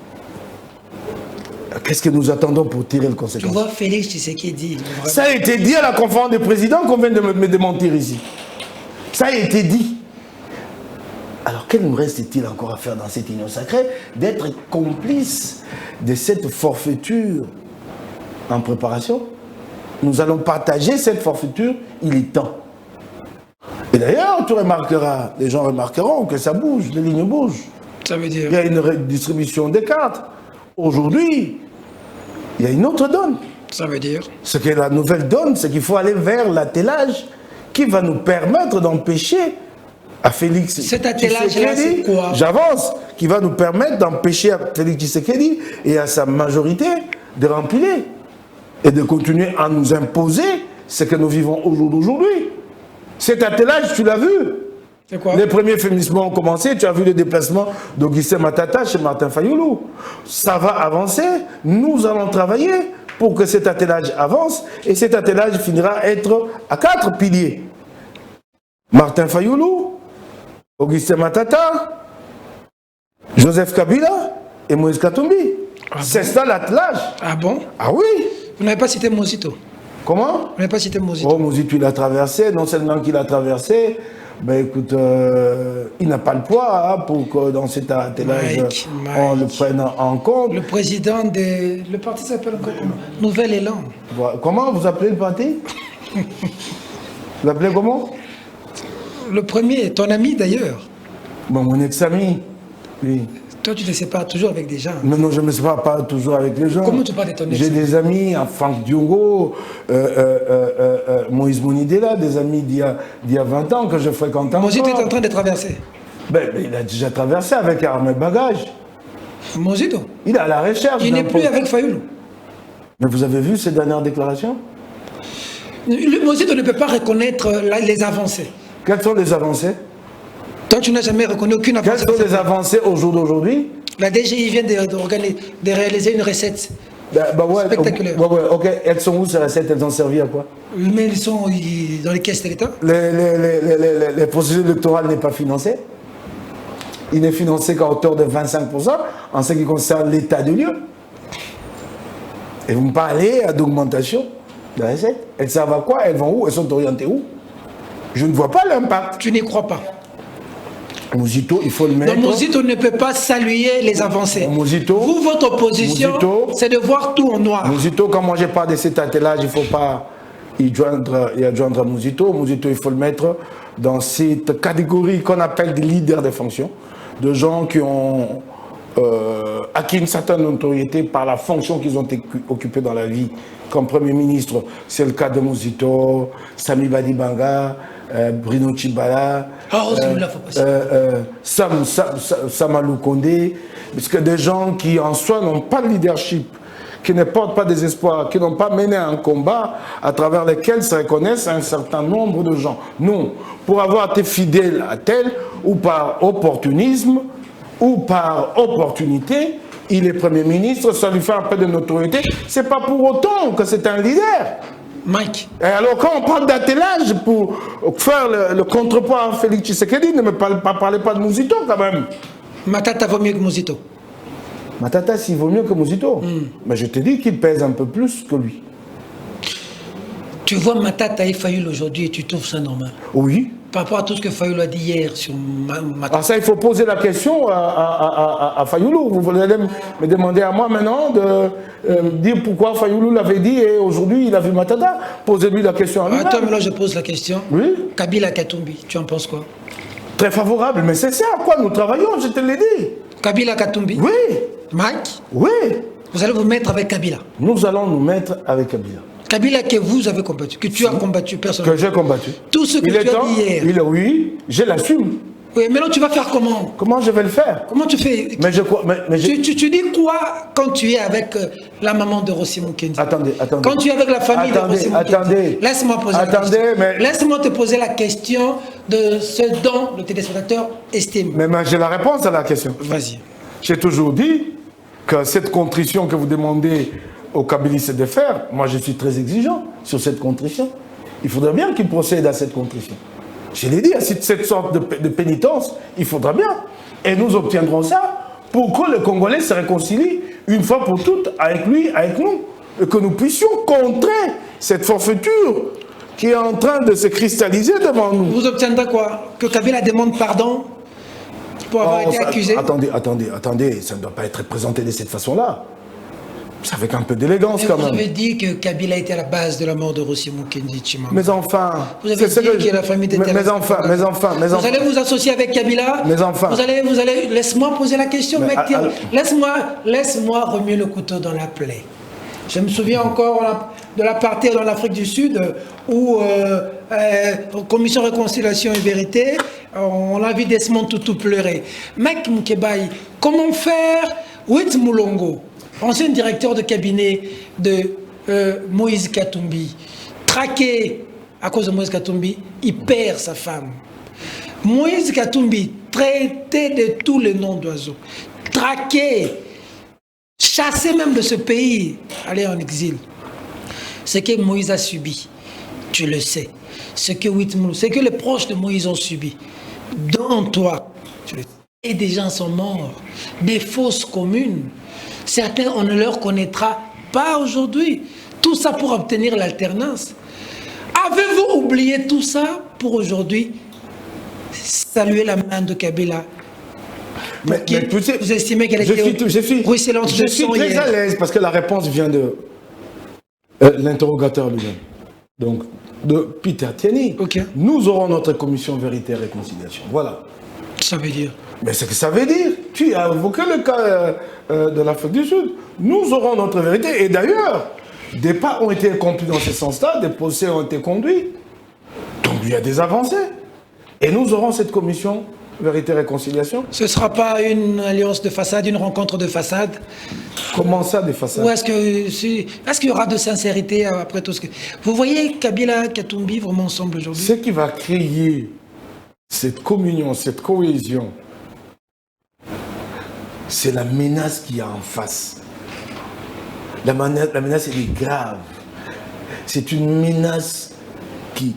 Qu'est-ce que nous attendons pour tirer le conséquence? Tu vois, Félix, tu sais qui est dit. Ça a été dit à la conférence des présidents qu'on vient de me démentir ici. Ça a été dit. Alors, quel nous reste-t-il encore à faire dans cette union sacrée? D'être complice de cette forfaiture en préparation. Nous allons partager cette forfaiture, il est temps. Et d'ailleurs, tu remarqueras, les gens remarqueront que ça bouge, les lignes bougent. Ça veut dire... Il y a une redistribution des cartes. Aujourd'hui, il y a une autre donne. Ça veut dire? Ce que la nouvelle donne, c'est qu'il faut aller vers l'attelage qui va nous permettre d'empêcher à Félix cet attelage-là, c'est quoi? J'avance, qui va nous permettre d'empêcher à Félix Tshisekedi et à sa majorité de remplir et de continuer à nous imposer ce que nous vivons aujourd'hui. Cet attelage, tu l'as vu? Les premiers féminismes ont commencé, tu as vu le déplacement d'Augustin Matata chez Martin Fayoulou. Ça va avancer, nous allons travailler pour que cet attelage avance et cet attelage finira être à 4 piliers. Martin Fayoulou, Augustin Matata, Joseph Kabila et Moïse Katumbi. C'est ça l'attelage. Ah bon? Ah oui. Vous n'avez pas cité Mosito? Comment? Vous n'avez pas cité Mosito? Oh, Mosito, il a traversé, non seulement qu'il a traversé, ben écoute, il n'a pas le poids pour que dans cet attelage on le prenne en compte. Le président de... Le parti s'appelle encore comment? Nouvel Élan. Comment vous appelez le parti? Vous l'appelez comment? Le premier, ton ami d'ailleurs. Bon, mon ex-ami, oui. Toi, tu te sépares toujours avec des gens. Non, non, je ne me sépare pas toujours avec les gens. Comment tu parles de ton ex? J'ai des amis, Franck Diongo, Moïse Monidela, des amis d'il y a 20 ans que je fréquente encore. Mozito est en train de traverser. Ben, il a déjà traversé avec Armel Bagage. Mozito, Il est à la recherche. il n'est plus avec Fayoulou. Mais vous avez vu ses dernières déclarations? Le Mozito ne peut pas reconnaître les avancées. Quelles sont les avancées? Toi, tu n'as jamais reconnu aucune avancée. Quelles sont les avancées au jour d'aujourd'hui? La DGI vient de réaliser une recette Ouais, spectaculaire. Ouais, ok. Elles sont où ces recettes? Elles ont servi à quoi? Mais ils sont dans les caisses de l'État. Les processus électoraux n'est pas financé. Il n'est financé qu'à hauteur de 25% en ce qui concerne l'état de lieu. Et vous me parlez d'augmentation de recettes. Elles servent à quoi? Elles vont où? Elles sont orientées où? Je ne vois pas l'impact. Tu n'y crois pas. Mozito, il faut le mettre. Donc Mozito ne peut pas saluer les avancées. Mozito, vous, votre opposition, c'est de voir tout en noir. Mozito, quand moi je parle de cet attelage, il ne faut pas y joindre Mozito. Mozito, il faut le mettre dans cette catégorie qu'on appelle des leaders de fonction, de gens qui ont acquis une certaine notoriété par la fonction qu'ils ont occupée dans la vie. Comme Premier ministre, c'est le cas de Mozito, Sami Badibanga, Bruno Tchibala, Samalou Kondé, parce que des gens qui en soi n'ont pas de leadership, qui ne portent pas des espoirs, qui n'ont pas mené un combat à travers lequel se reconnaissent un certain nombre de gens. Non, pour avoir été fidèle à tel, ou par opportunisme, ou par opportunité, il est Premier ministre, ça lui fait un peu de notoriété. C'est pas pour autant que c'est un leader. Mike. Et alors quand on parle d'attelage pour faire le contrepoids à Félix Tshisekedi, ne me parlez pas de Mozito quand même. Matata vaut mieux que Mozito. Matata, s'il vaut mieux que Mozito. Mais je te dis qu'il pèse un peu plus que lui. Tu vois Matata et Fayoulou aujourd'hui et tu trouves ça normal? Oui. Par rapport à tout ce que Fayoulou a dit hier sur Matata. Alors ça, il faut poser la question à Fayoulou. Vous allez me demander à moi maintenant de dire pourquoi Fayoulou l'avait dit et aujourd'hui il a vu Matata. Posez-lui la question à lui. Attends, mais là je pose la question. Oui. Kabila Katumbi, tu en penses quoi? Très favorable, mais c'est ça à quoi nous travaillons, je te l'ai dit. Kabila Katumbi? Oui. Mike? Oui. Vous allez vous mettre avec Kabila? Nous allons nous mettre avec Kabila. Kabila que vous avez combattu, que tu as combattu personnellement. Que j'ai combattu. Tout ce que tu as dit hier. Oui, je l'assume. Oui, mais là tu vas faire comment? Comment je vais le faire? Comment tu fais? Mais je crois. Tu dis quoi quand tu es avec la maman de Rossi Mukendi? Attendez. Quand tu es avec la famille de Rossi Mukendi. Laisse-moi poser la question. Laisse-moi te poser la question de ce dont le téléspectateur estime. Mais j'ai la réponse à la question. Vas-y. J'ai toujours dit que cette contrition que vous demandez aux Kabylistes de faire, moi je suis très exigeant sur cette contrition. Il faudrait bien qu'ils procèdent à cette contrition. Je l'ai dit, à cette sorte de pénitence, il faudra bien. Et nous obtiendrons ça pour que le Congolais se réconcilie une fois pour toutes avec lui, avec nous. Et que nous puissions contrer cette forfaiture qui est en train de se cristalliser devant nous. Vous obtiendrez quoi? Que Kabila demande pardon pour avoir été accusé? Attendez, ça ne doit pas être présenté de cette façon-là. C'est avec un peu d'élégance quand même. Vous avez dit que Kabila était à la base de la mort de Rossi Mukendi Tshimanga. Mais enfin... Vous avez dit que la famille était mais enfin... Vous allez vous associer avec Kabila? Mais enfin... Vous allez... Laisse-moi poser la question, mec. Laisse-moi remuer le couteau dans la plaie. Je me souviens encore de la partie dans l'Afrique du Sud où, Commission Réconciliation et Vérité, on a vu Desmond Tutu pleurer. Mec Moukebaï, comment faire? Wit Moulongo, ancien directeur de cabinet de Moïse Katumbi, traqué à cause de Moïse Katumbi, il perd sa femme. Moïse Katumbi, traité de tous les noms d'oiseaux, traqué, chassé même de ce pays, allé en exil. Ce que Moïse a subi, tu le sais. Ce que les proches de Moïse ont subi, dont toi, tu le sais. Et des gens sont morts, des fausses communes. Certains, on ne leur connaîtra pas aujourd'hui. Tout ça pour obtenir l'alternance. Avez-vous oublié tout ça pour aujourd'hui saluer la main de Kabila? Mais vous estimez qu'elle était ruisselante de sang? Je suis très à l'aise parce que la réponse vient de l'interrogateur lui-même. Donc, de Peter Tieni. Okay. Nous aurons notre commission vérité et réconciliation. Voilà. Ça veut dire? Mais c'est ce que ça veut dire. tu as évoqué le cas de l'Afrique du Sud. Nous aurons notre vérité. Et d'ailleurs, des pas ont été accomplis dans ce sens-là, des procès ont été conduits. Donc il y a des avancées. Et nous aurons cette commission Vérité et Réconciliation. Ce ne sera pas une alliance de façade, une rencontre de façade? Comment ça, des façades? Ou est-ce qu'il y aura de sincérité après tout ce que... Vous voyez Kabila, Katumbi vraiment ensemble aujourd'hui? Ce qui va créer cette communion, cette cohésion, c'est la menace qu'il y a en face. La menace, elle est grave. C'est une menace qui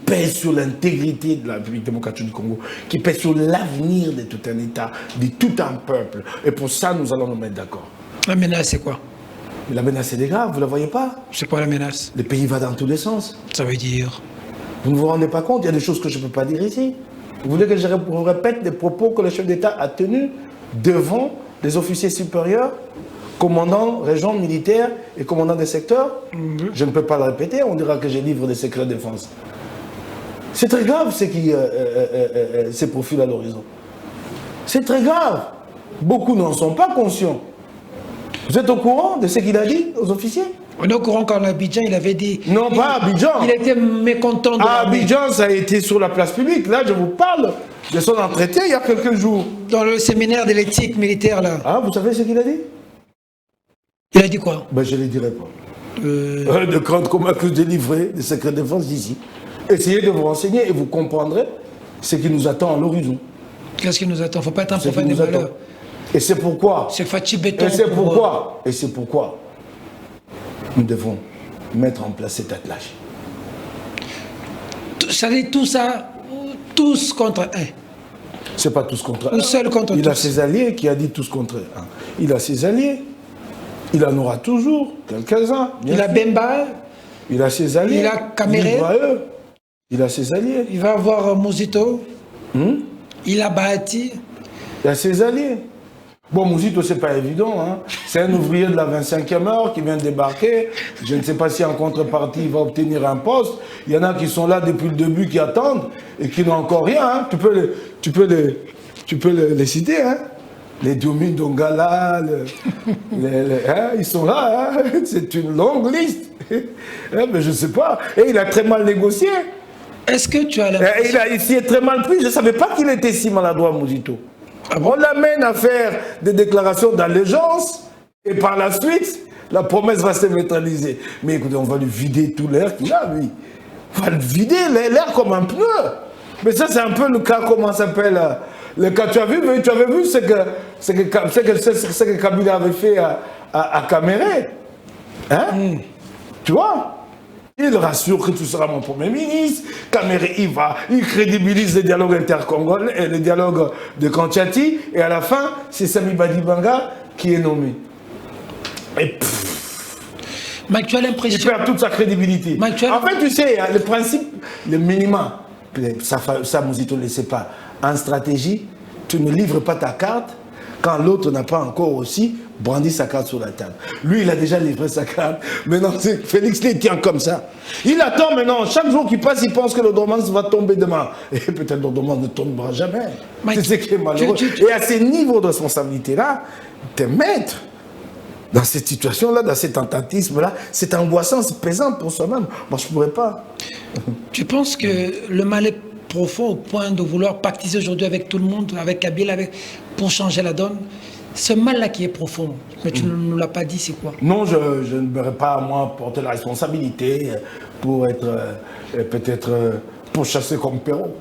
pèse sur l'intégrité de la République démocratique du Congo, qui pèse sur l'avenir de tout un État, de tout un peuple. Et pour ça, nous allons nous mettre d'accord. La menace, c'est quoi? La menace, elle est grave, vous ne la voyez pas? C'est quoi la menace? Le pays va dans tous les sens. Ça veut dire... Vous ne vous rendez pas compte, il y a des choses que je ne peux pas dire ici. Vous voulez que je vous répète des propos que le chef d'État a tenus devant les officiers supérieurs, commandants, régents militaires et commandants des secteurs? Je ne peux pas le répéter, on dira que je livre des secrets de défense. C'est très grave ce qui se profile à l'horizon. C'est très grave. Beaucoup n'en sont pas conscients. Vous êtes au courant de ce qu'il a dit aux officiers? On est au courant qu'en Abidjan, il avait dit... Non, pas à Abidjan. Il était mécontent de À Abidjan, ça a été sur la place publique. Là, je vous parle de son entretien il y a quelques jours. Dans le séminaire de l'éthique militaire, là. Ah, vous savez ce qu'il a dit? Il a dit quoi? Ben, je ne le dirai pas. De crainte qu'on m'accuse de livrer des secrets de défense d'ici. Essayez de vous renseigner et vous comprendrez ce qui nous attend à l'horizon. Qu'est-ce qui nous attend? Il ne faut pas être un prophète des valeurs. Et c'est pourquoi... C'est Fachi Béton. Et c'est pourquoi nous devons mettre en place cet attelage. Ça dit tout ça, tous contre un. C'est pas tous contre un. Ou seul contre tous. Il a ses alliés qui a dit tous contre un. Il a ses alliés. Il en aura toujours quelques-uns. Il a Bemba. Il a ses alliés. Il a Kamere. Il a ses alliés. Il va avoir Mouzito. Il a Bahati. Il a ses alliés. Bon, Mouzito, c'est pas évident. Hein. C'est un ouvrier de la 25e heure qui vient de débarquer. Je ne sais pas si en contrepartie, il va obtenir un poste. Il y en a qui sont là depuis le début, qui attendent et qui n'ont encore rien. Hein. Tu peux les citer. Hein. Les Diomi Dongala, hein, ils sont là. Hein. C'est une longue liste. Mais je ne sais pas. Et il a très mal négocié. Est-ce que tu as l'impression... Il s'y est très mal pris. Je ne savais pas qu'il était si maladroit, Mouzito. Ah bon? On l'amène à faire des déclarations d'allégeance et par la suite, la promesse va se neutraliser. Mais écoutez, on va lui vider tout l'air qu'il a, lui. On va lui vider l'air comme un pneu. Mais ça, c'est un peu le cas, comment ça s'appelle, le cas, tu avais vu ce que Kabila avait fait à Kamere. Hein? Tu vois? Il rassure que tu seras mon premier ministre. Kamere, il crédibilise le dialogue intercongolais et le dialogue de Kantiati. Et à la fin, c'est Sami Badibanga qui est nommé. Et mais tu as l'impression... Il perd toute sa crédibilité. En fait, tu sais, le principe, le minimum, ça Mouzito ne le sait pas. En stratégie, tu ne livres pas ta carte quand l'autre n'a pas encore aussi brandi sa carte sur la table. Lui, il a déjà livré sa carte. Maintenant, Félix les tient comme ça. Il attend maintenant. Chaque jour qui passe, il pense que l'ordonnance va tomber demain. Et peut-être l'ordonnance ne tombera jamais. C'est ce qui est malheureux. Et à ces niveaux de responsabilité-là, te mettre dans cette situation-là, dans cet tentatisme-là, c'est angoissant, c'est pesant pour soi-même. Moi, je ne pourrais pas. Tu penses que le mal est profond au point de vouloir pactiser aujourd'hui avec tout le monde, avec Kabila, pour changer la donne? Ce mal-là qui est profond, mais tu ne nous l'as pas dit, c'est quoi? Non, je ne verrais pas, moi, porter la responsabilité pour être, peut-être, pourchassé comme Perrault.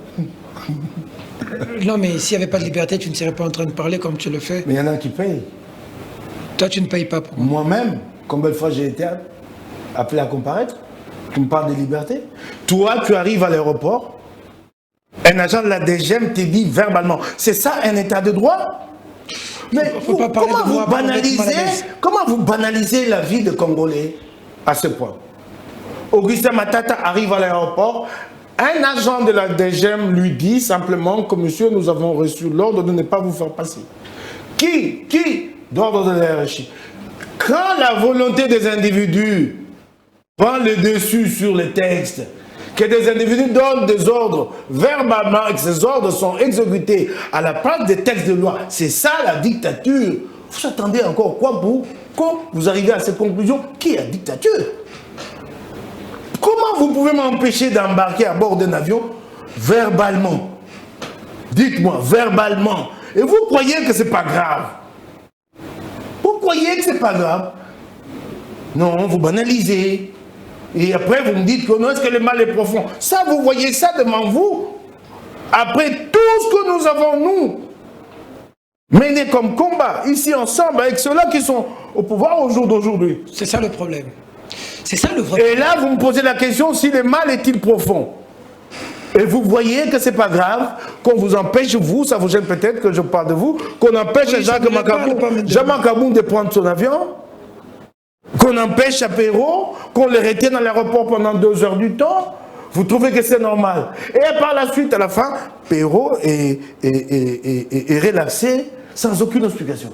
Non, mais s'il n'y avait pas de liberté, tu ne serais pas en train de parler comme tu le fais. Mais il y en a qui payent. Toi, tu ne payes pas pour moi. Moi-même, combien de fois j'ai été appelé à comparaître? Tu me parles de liberté? Toi, tu arrives à l'aéroport, un agent de la DGM te dit verbalement, c'est ça un état de droit? Mais comment vous banalisez la vie de Congolais à ce point? Augustin Matata arrive à l'aéroport, un agent de la DGM lui dit simplement que monsieur, nous avons reçu l'ordre de ne pas vous faire passer. Qui d'ordre de la hiérarchie? Quand la volonté des individus prend le dessus sur les textes, que des individus donnent des ordres verbalement et que ces ordres sont exécutés à la place des textes de loi. C'est ça la dictature. Vous attendez encore quoi pour quand vous arrivez à cette conclusion? Qui est la dictature? Comment vous pouvez m'empêcher d'embarquer à bord d'un avion verbalement? Dites-moi, verbalement. Et vous croyez que c'est pas grave? Vous croyez que c'est pas grave? Non, vous banalisez. Et après, vous me dites que non, est-ce que le mal est profond? Ça, vous voyez ça devant vous. Après tout ce que nous avons, nous, mené comme combat, ici ensemble, avec ceux-là qui sont au pouvoir au jour d'aujourd'hui. C'est ça le problème. C'est ça le vrai problème. Et là, vous me posez la question, si le mal est-il profond? Et vous voyez que c'est pas grave, qu'on vous empêche, vous, ça vous gêne peut-être que je parle de vous, qu'on empêche Jacques Makaboun de prendre son avion, qu'on empêche Apéro, qu'on les retienne à l'aéroport pendant 2 heures du temps. Vous trouvez que c'est normal? Et par la suite, à la fin, Péro est relaxé sans aucune explication.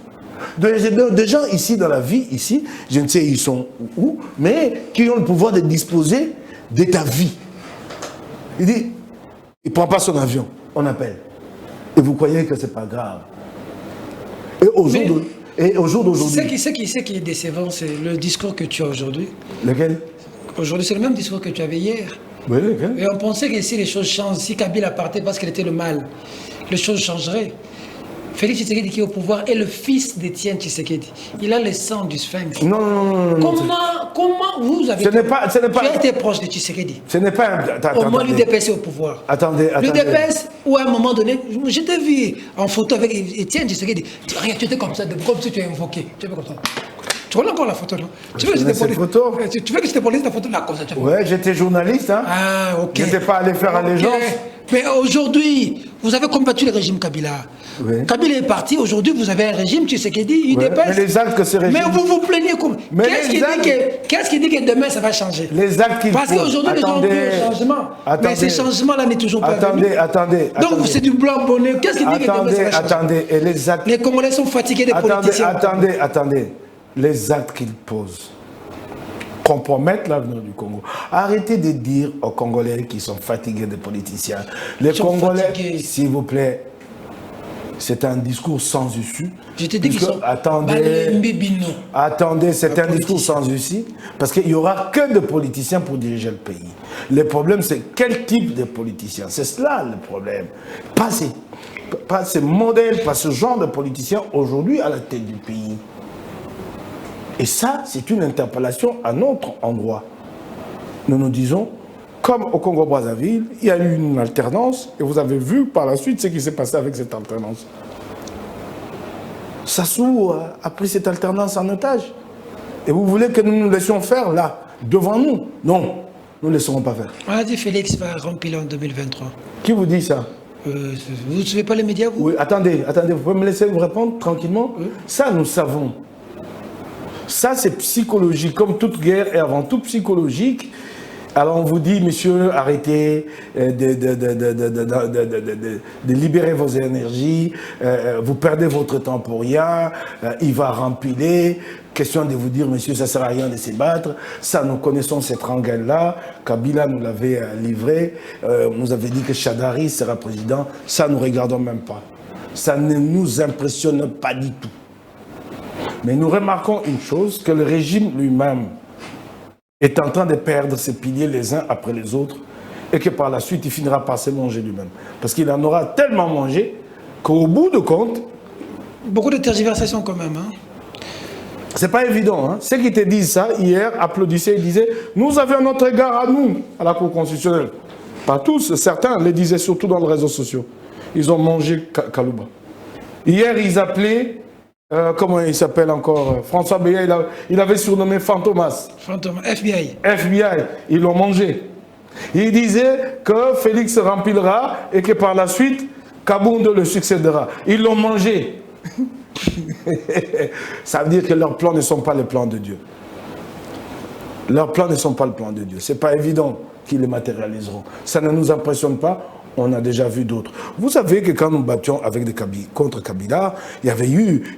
Des gens ici dans la vie, ici, je ne sais ils sont où, mais qui ont le pouvoir de disposer de ta vie. Il dit, il ne prend pas son avion, on appelle. Et vous croyez que ce n'est pas grave. Et au jour d'aujourd'hui... Ce qui est décevant, c'est le discours que tu as aujourd'hui. Lequel? Aujourd'hui, c'est le même discours que tu avais hier. Oui, lequel? Et on pensait que si les choses changent, si Kabila partait parce qu'il était le mal, les choses changeraient. Félix Tshisekedi qui est au pouvoir est le fils d'Étienne Tshisekedi. Il a le sang du Sphinx. Non. Comment vous avez... Tu as été proche de Tshisekedi. Ce n'est pas... Au moins l'UDPS est au pouvoir. Attendez. L'UDPS, où à un moment donné, je t'ai vu en photo avec Étienne Tshisekedi. Tu étais comme ça, comme si tu es invoqué. Tu étais comme ça. Tu vois encore la photo, non? Tu veux que je te police la photo là, comme ça? Ouais, j'étais journaliste, hein. Ah, ok. Je n'étais pas allé faire allégeance. Mais aujourd'hui, vous avez combattu le régime Kabila. Oui. Kabila est parti, aujourd'hui vous avez un régime, tu sais qu'il dit, il dépasse. Mais les actes que ce régime... Mais vous vous plaignez comme... Qu'est-ce qui dit que demain ça va changer? Les actes qui... Parce qu'aujourd'hui les gens ont vu un changement. Mais ce changement-là n'est toujours pas venu. Attendez. Donc c'est du blanc bonnet. Qu'est-ce qui dit que demain ça va changer? Attendez, et les actes... Les Congolais sont fatigués des politiciens. Attendez. Les actes qu'ils posent compromettent l'avenir du Congo. Arrêtez de dire aux Congolais qui sont fatigués des politiciens. Les Congolais, s'il vous plaît, c'est un discours sans issue. Je te dis qu'ils sont... Attendez, c'est un discours sans issue, parce qu'il n'y aura que de politiciens pour diriger le pays. Le problème, c'est quel type de politiciens. C'est cela le problème. Pas ces modèles, pas ce genre de politiciens aujourd'hui à la tête du pays. Et ça, c'est une interpellation à notre endroit. Nous nous disons, comme au Congo-Brazzaville, il y a eu une alternance, et vous avez vu par la suite ce qui s'est passé avec cette alternance. Sassou a pris cette alternance en otage. Et vous voulez que nous nous laissions faire là, devant nous? Non, nous ne laisserons pas faire. On a dit Félix va remplir en 2023. Qui vous dit ça? Vous ne suivez pas les médias, vous? Oui, attendez, vous pouvez me laisser vous répondre tranquillement? Oui. Ça, nous savons. Ça, c'est psychologique. Comme toute guerre est avant tout psychologique. Alors, on vous dit, monsieur, arrêtez de libérer vos énergies. Vous perdez votre temps pour rien. Il va rempiler. Question de vous dire, monsieur, ça ne sert à rien de se battre. Ça, nous connaissons cette rengaine-là. Kabila nous l'avait livré. Nous avait dit que Chadari sera président. Ça, nous ne regardons même pas. Ça ne nous impressionne pas du tout. Mais nous remarquons une chose, que le régime lui-même est en train de perdre ses piliers les uns après les autres et que par la suite, il finira par se manger lui-même. Parce qu'il en aura tellement mangé qu'au bout de compte... Beaucoup de tergiversations quand même. Hein. C'est pas évident. Hein. Ceux qui te disent ça, hier, applaudissaient et disaient « Nous avions notre égard à nous, à la Cour constitutionnelle. » Pas tous, certains le disaient surtout dans les réseaux sociaux. Ils ont mangé Kalouba. Hier, ils appelaient... comment il s'appelle encore? François Beya, il avait surnommé Fantomas. Fantomas, FBI. FBI, ils l'ont mangé. Il disait que Félix remplira et que par la suite, Kabound le succédera. Ils l'ont mangé. Ça veut dire que leurs plans ne sont pas les plans de Dieu. Leurs plans ne sont pas le plan de Dieu. Ce n'est pas évident qu'ils les matérialiseront. Ça ne nous impressionne pas. On a déjà vu d'autres. Vous savez que quand nous battions avec contre Kabila, il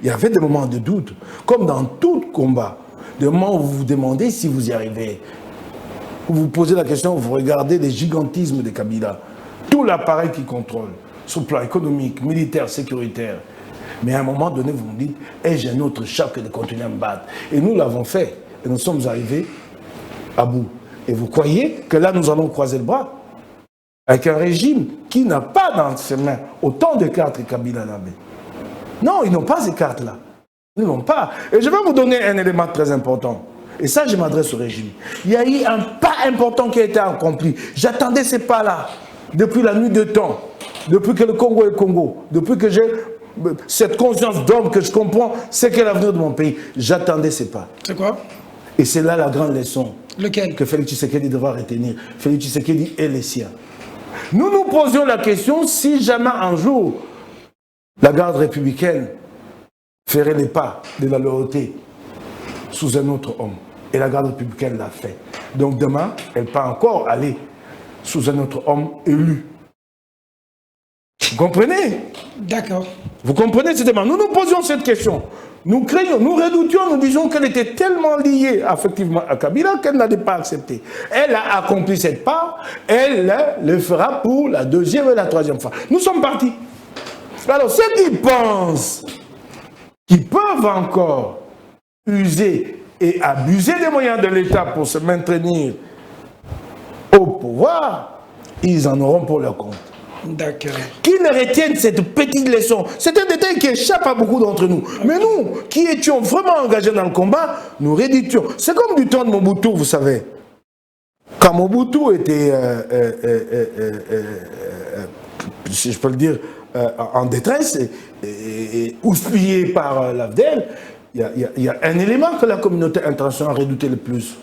y avait des moments de doute. Comme dans tout combat, des moments où vous vous demandez si vous y arrivez. Vous vous posez la question, vous regardez les gigantismes de Kabila, tout l'appareil qui contrôle, sur le plan économique, militaire, sécuritaire. Mais à un moment donné, vous me dites, ai-je un autre chat que de continuer à me battre? Et nous l'avons fait, et nous sommes arrivés à bout. Et vous croyez que là, nous allons croiser le bras avec un régime qui n'a pas dans ses mains autant de cartes que Kabila n'avait? Non, ils n'ont pas ces cartes-là. Ils n'ont pas. Et je vais vous donner un élément très important. Et ça, je m'adresse au régime. Il y a eu un pas important qui a été accompli. J'attendais ces pas-là depuis la nuit de temps, depuis que le Congo est Congo, depuis que j'ai cette conscience d'homme que je comprends, c'est qu'est l'avenir de mon pays. J'attendais ces pas. C'est quoi? Et c'est là la grande leçon. Lequel? Que Félix Tshisekedi devra retenir. Félix Tshisekedi est les siens. Nous nous posions la question si jamais un jour la garde républicaine ferait les pas de la loyauté sous un autre homme. Et la garde républicaine l'a fait. Donc demain, elle peut encore aller sous un autre homme élu. Vous comprenez? D'accord. Vous comprenez cette demande? Nous nous posions cette question. Nous craignions, nous redoutions, nous disions qu'elle était tellement liée effectivement à Kabila qu'elle n'allait pas accepter. Elle a accompli cette part, elle le fera pour la deuxième et la troisième fois. Nous sommes partis. Alors ceux qui pensent qu'ils peuvent encore user et abuser des moyens de l'État pour se maintenir au pouvoir, ils en auront pour leur compte. D'accord. Qu'ils retiennent cette petite leçon. C'est un détail qui échappe à beaucoup d'entre nous. Mais nous, qui étions vraiment engagés dans le combat, nous réditions. C'est comme du temps de Mobutu, vous savez. Quand Mobutu était, si je peux le dire, en détresse, et houspillé par l'AFDEL, il y a un élément que la communauté internationale redoutait le plus.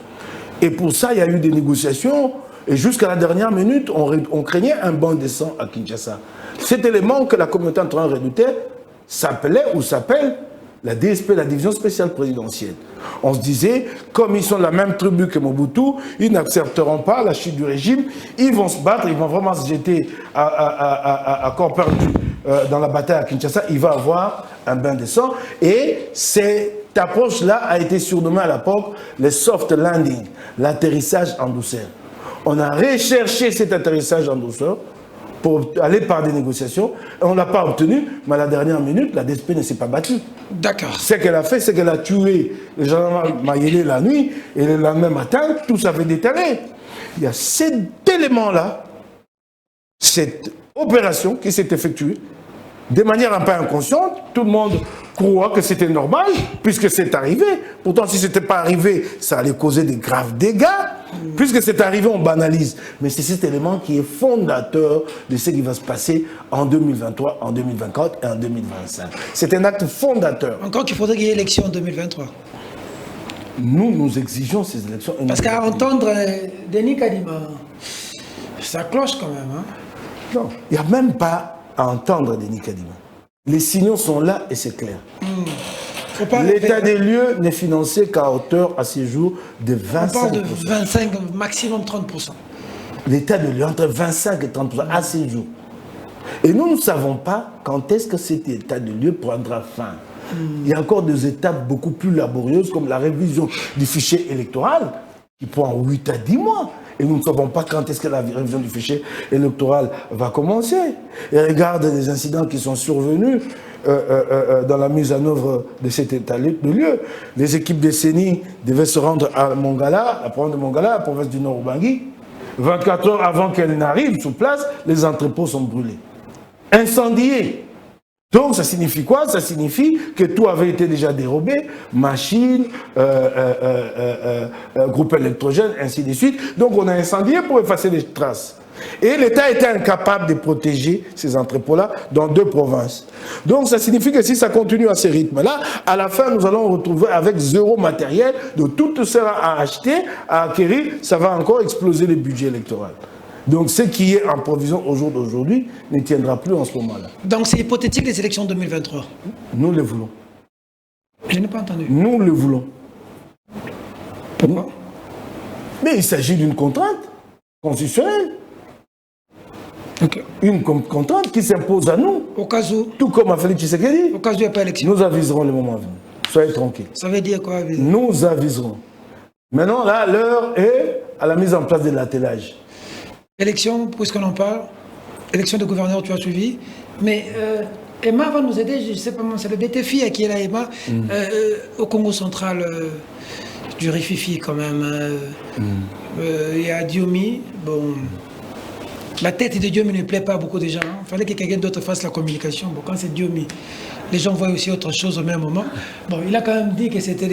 Et pour ça, il y a eu des négociations. Et jusqu'à la dernière minute, on craignait un banc de sang à Kinshasa. Cet élément que la communauté internationale redoutait s'appelait ou s'appelle la DSP, la division spéciale présidentielle. On se disait, comme ils sont la même tribu que Mobutu, ils n'accepteront pas la chute du régime, ils vont se battre, ils vont vraiment se jeter à corps perdu dans la bataille à Kinshasa, il va avoir un bain de sang. Et cette approche-là a été surnommée à l'époque le soft landing, l'atterrissage en douceur. On a recherché cet atterrissage en douceur pour aller par des négociations. Et on ne l'a pas obtenu, mais à la dernière minute, la DSP ne s'est pas battue. D'accord. Ce qu'elle a fait, c'est qu'elle a tué les gendarmes Mayele la nuit, et le lendemain matin, tout s'avait détalé. Il y a cet élément-là, cette opération qui s'est effectuée, de manière un peu inconsciente. Tout le monde croit que c'était normal, puisque c'est arrivé. Pourtant, si ce n'était pas arrivé, ça allait causer des graves dégâts. Puisque c'est arrivé, on banalise. Mais c'est cet élément qui est fondateur de ce qui va se passer en 2023, en 2024 et en 2025. C'est un acte fondateur. Encore qu'il faudrait qu'il y ait élection en 2023. Nous exigeons ces élections. Parce qu'à entendre Denis Kadima, ça cloche quand même. Hein? Non, il n'y a même pas à entendre Denis Kadima. Les signaux sont là et c'est clair. L'état des lieux n'est financé qu'à hauteur à ce jour de 25%. On parle de 25, maximum 30%. L'état des lieux entre 25 et 30% à ce jour. Et nous ne savons pas quand est-ce que cet état de lieu prendra fin. Il y a encore des étapes beaucoup plus laborieuses comme la révision du fichier électoral qui prend 8 à 10 mois. Et nous ne savons pas quand est-ce que la révision du fichier électoral va commencer. Et regarde les incidents qui sont survenus dans la mise en œuvre de cet état de lieu. Les équipes de CENI devaient se rendre à Mongala, la province de Mongala, la province du Nord-Ubangi. 24 heures avant qu'elle n'arrive sur place, les entrepôts sont brûlés. Incendiés. Donc ça signifie quoi? Ça signifie que tout avait été déjà dérobé, machines, groupes électrogènes, ainsi de suite. Donc on a incendié pour effacer les traces. Et l'État était incapable de protéger ces entrepôts-là dans 2 provinces. Donc ça signifie que si ça continue à ce rythme-là, à la fin nous allons retrouver avec 0 matériel, de tout cela à acheter, à acquérir, ça va encore exploser le budget électoral. Donc ce qui est en provision au jour d'aujourd'hui ne tiendra plus en ce moment-là. Donc c'est hypothétique les élections 2023? Nous le voulons. Je n'ai pas entendu. Nous le voulons. Pourquoi? Mais il s'agit d'une contrainte constitutionnelle. Okay. Une contrainte qui s'impose à nous. Au cas où? Tout comme a Félix Tshisekedi. Au cas où il n'y a pas d'élection. Nous aviserons le moment venu. Soyez tranquilles. Ça veut dire quoi? Nous aviserons. Maintenant, là, l'heure est à la mise en place de l'attelage. Élection, puisqu'on en parle, élection de gouverneur, tu as suivi. Mais Emma va nous aider, je ne sais pas, c'est le BTFI qui est là, Emma, au Congo central, du Rififi quand même. Il y a Diomi, bon. La tête de Diomi ne plaît pas à beaucoup de gens. Il fallait que quelqu'un d'autre fasse la communication. Bon, quand c'est Diomi, les gens voient aussi autre chose au même moment. Bon, il a quand même dit que c'était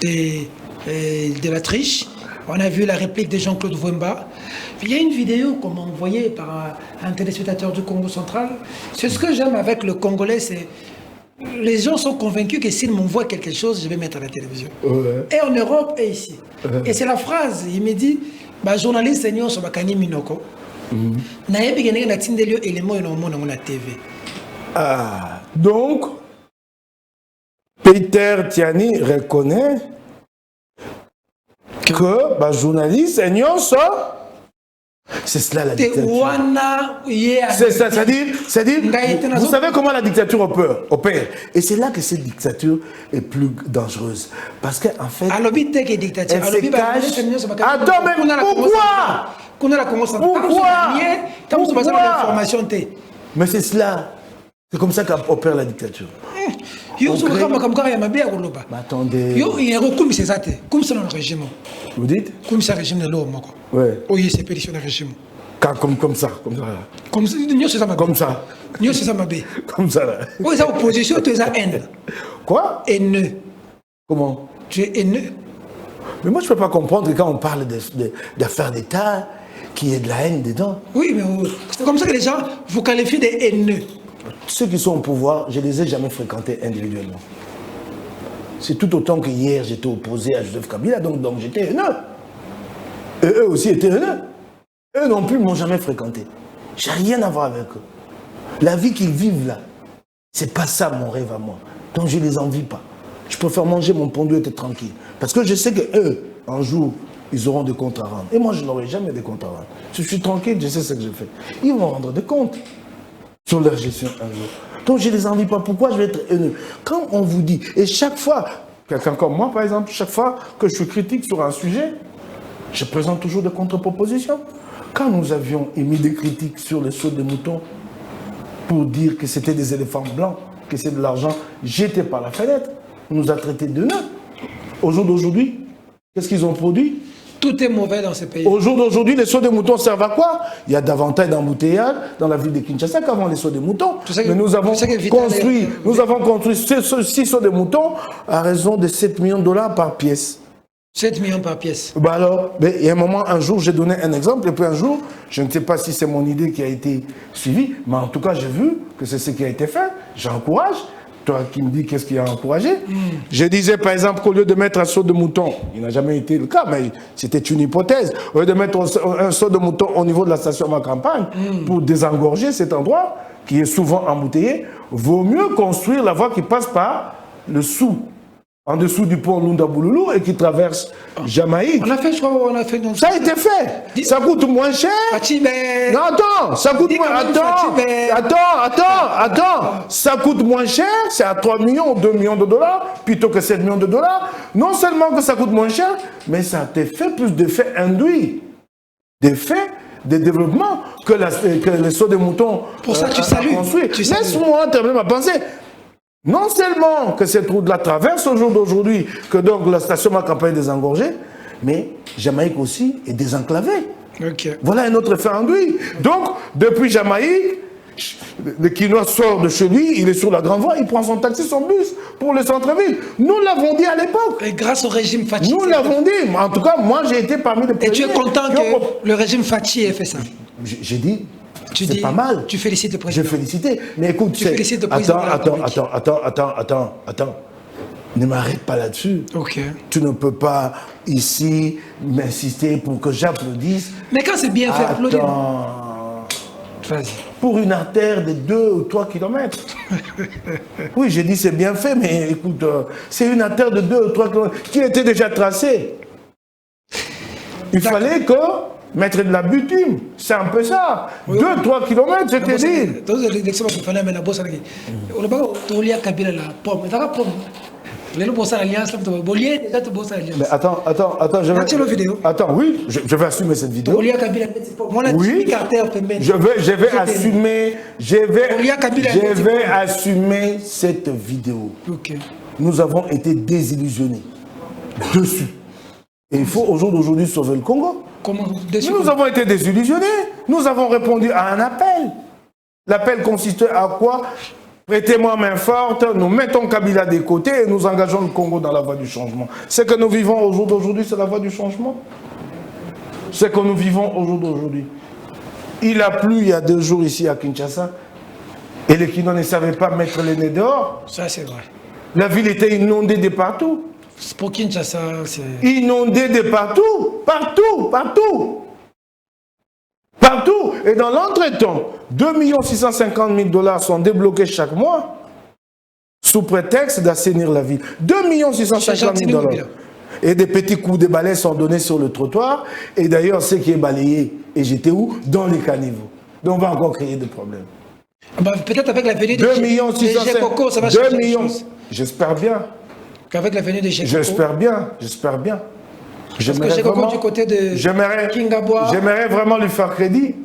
de la triche. On a vu la réplique de Jean-Claude Wemba. Il y a une vidéo qu'on m'a envoyée par un téléspectateur du Congo central. C'est ce que j'aime avec le Congolais, c'est les gens sont convaincus que s'ils m'envoient quelque chose, je vais mettre à la télévision. Et en Europe et ici. Et c'est la phrase, il me dit, bah, journaliste senior sur Bakani Minoko. Ah, donc, Peter Tiani reconnaît que bah, journaliste, c'est cela la dictature. C'est-à-dire, vous savez comment la dictature opère. Et c'est là que cette dictature est plus dangereuse. Parce qu'en fait, elle se cache. Attends, mais pourquoi? Mais c'est cela. C'est comme ça qu'opère la dictature. Attendez. Vous dites? Comme ça, régime de l'homme. Oui, c'est pétition de régime. Comme ça. Comme ça. Comme ça. Oui, c'est opposition, tu es à haine. Quoi? Haineux. Comment? Tu es haineux. Mais moi, je ne peux pas comprendre que quand on parle d'affaires d'État, qu'il y ait de la haine dedans. Oui, mais c'est comme ça que les gens vous qualifient de haineux. Ceux qui sont au pouvoir, je ne les ai jamais fréquentés individuellement. C'est tout autant que hier, j'étais opposé à Joseph Kabila, donc j'étais haineux. Et eux aussi étaient haineux. Eux non plus ne m'ont jamais fréquenté. Je n'ai rien à voir avec eux. La vie qu'ils vivent là, c'est pas ça mon rêve à moi. Donc je ne les envie pas. Je préfère manger mon pondu et être tranquille. Parce que je sais qu'eux, un jour, ils auront des comptes à rendre. Et moi, je n'aurai jamais de comptes à rendre. Je suis tranquille, je sais ce que je fais. Ils vont rendre des comptes sur leur gestion un jour. Donc je ne les envie pas. Pourquoi je vais être haineux? Quand on vous dit, et chaque fois, quelqu'un comme moi par exemple, chaque fois que je suis critique sur un sujet, je présente toujours des contre-propositions. Quand nous avions émis des critiques sur les sauts de moutons pour dire que c'était des éléphants blancs, que c'est de l'argent jeté par la fenêtre, on nous a traités de nains. Au jour d'aujourd'hui, qu'est-ce qu'ils ont produit? Tout est mauvais dans ce pays. Au jour d'aujourd'hui, les sauts de moutons servent à quoi? Il y a davantage d'embouteillages dans la ville de Kinshasa qu'avant les sauts de moutons. Mais nous avons construit 6 sauts de moutons à raison de 7 millions de dollars par pièce. 7 millions par pièce. Bah alors, il y a un moment, un jour, j'ai donné un exemple, et puis un jour, je ne sais pas si c'est mon idée qui a été suivie, mais en tout cas, j'ai vu que c'est ce qui a été fait. J'encourage. Toi qui me dis qu'est-ce qui a encouragé. Je disais par exemple qu'au lieu de mettre un saut de mouton, il n'a jamais été le cas, mais c'était une hypothèse, au lieu de mettre un saut de mouton au niveau de la station Ma Campagne pour désengorger cet endroit qui est souvent embouteillé, vaut mieux construire la voie qui passe par le sous, en dessous du pont Lunda Bouloulou et qui traverse Jamaïque. On a fait, je crois, on a fait. Donc, ça a été fait. Ça coûte moins cher. Non, attends, ça coûte moins. Attends. Ça coûte moins cher. C'est à 3 millions ou 2 millions de dollars plutôt que 7 millions de dollars. Non seulement que ça coûte moins cher, mais ça a été fait plus d'effets induits. D'effets de développement que les sauts de moutons. Pour ça, tu salues. Laisse-moi terminer ma pensée. Non seulement que cette route-là traverse au jour d'aujourd'hui, que donc la station Ma Campagne est désengorgée, mais Jamaïque aussi est désenclavée. Okay. Voilà un autre effet induit. Donc, depuis Jamaïque, le Quinois sort de chez lui, il est sur la grande voie, il prend son taxi, son bus pour le centre-ville. Nous l'avons dit à l'époque. Et grâce au régime Fachi. Nous l'avons dit. En tout cas, moi, j'ai été parmi les premiers. Et tu es content que le régime Fachi ait fait ça? J'ai dit... C'est pas mal. Tu félicites le président. Je félicite. Mais écoute, tu félicites le président. Attends. Ne m'arrête pas là-dessus. Ok. Tu ne peux pas ici m'insister pour que j'applaudisse. Mais quand c'est bien fait, applaudir. Vas-y. Pour une artère de 2 ou 3 kilomètres. Oui, j'ai dit c'est bien fait, mais écoute, c'est une artère de 2 ou 3 kilomètres qui était déjà tracée. Il fallait que... mettre de la bitume, c'est un peu ça. 2-3 kilomètres, je t'ai dit. Les lots pour ça alliance, Bollier déjà tu bosses alliance. Mais attends, je vais. As-tu la vidéo? Attends, oui, je vais assumer cette vidéo. Bollier Kabila, moi la Oui, je vais assumer cette vidéo. Ok. Nous avons été désillusionnés dessus. Et il faut au jour d'aujourd'hui sauver le Congo. Comment Nous avons été désillusionnés. Nous avons répondu à un appel. L'appel consistait à quoi? Prêtez-moi main forte, nous mettons Kabila des côtés et nous engageons le Congo dans la voie du changement. Ce que nous vivons au jour d'aujourd'hui, c'est la voie du changement. Ce que nous vivons au jour d'aujourd'hui. Il a plu il y a 2 jours ici à Kinshasa et les Kinois ne savaient pas mettre les nez dehors. Ça, c'est vrai. La ville était inondée de partout. Pour Kinshasa, c'est... Inondée de partout. Partout, partout. Partout. Et dans l'entretemps, 2 650 000 $ sont débloqués chaque mois sous prétexte d'assainir la ville. 2 650 000 $. Et des petits coups de balai sont donnés sur le trottoir. Et d'ailleurs, ce qui est balayé et jeté où? Dans les caniveaux. Donc on va encore créer des problèmes. Bah, peut-être avec la venue de 2 650 ça va changer 2 millions. les choses. J'espère bien. Qu'avec la venue de Gekoko. J'espère bien. J'espère bien. Parce que Gekoko du côté de Kingabois. J'aimerais vraiment lui faire crédit.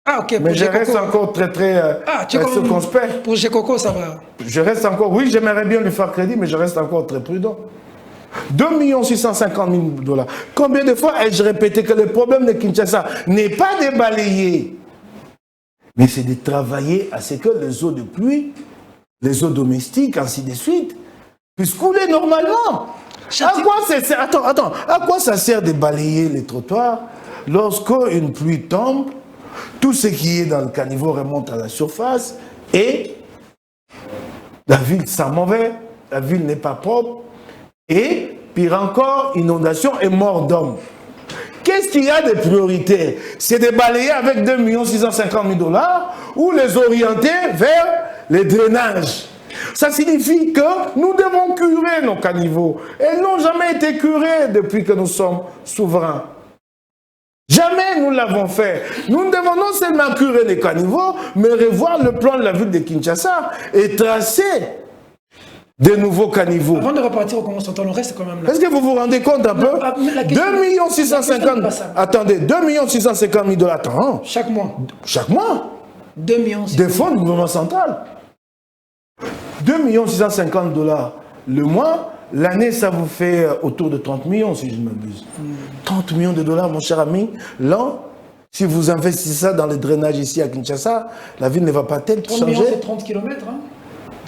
Ah, ok. Mais je reste encore très circonspect. Pour Gekoko, ça va. Je reste encore, oui, j'aimerais bien lui faire crédit, mais je reste encore très prudent. 2 650 000 $. Combien de fois ai-je répété que le problème de Kinshasa n'est pas de balayer, mais c'est de travailler à ce que les eaux de pluie, les eaux domestiques, ainsi de suite, puissent couler normalement. À quoi ça sert de balayer les trottoirs lorsque une pluie tombe, tout ce qui est dans le caniveau remonte à la surface et la ville sent mauvais, la ville n'est pas propre et, pire encore, inondation et mort d'hommes. Qu'est-ce qu'il y a de prioritaire? C'est de balayer avec 2 650 000 $ ou les orienter vers les drainages. Ça signifie que nous devons curer nos caniveaux. Elles n'ont jamais été curées depuis que nous sommes souverains. Jamais nous l'avons fait. Nous devons non seulement curer les caniveaux, mais revoir le plan de la ville de Kinshasa et tracer de nouveaux caniveaux. Avant de repartir au Congo central, on reste quand même là. Est-ce que vous vous rendez compte un peu? 2 650 000 attendez, 2 650 000 $ par an. Chaque mois. Chaque mois. 2 millions. Des fonds du gouvernement central. 2 650 000 $ le mois. L'année, ça vous fait autour de 30 millions, si je ne m'abuse. 30 millions de $, mon cher ami. L'an, si vous investissez ça dans le drainage ici à Kinshasa, la ville ne va pas tellement changer. 30 millions, c'est 30 km. Hein?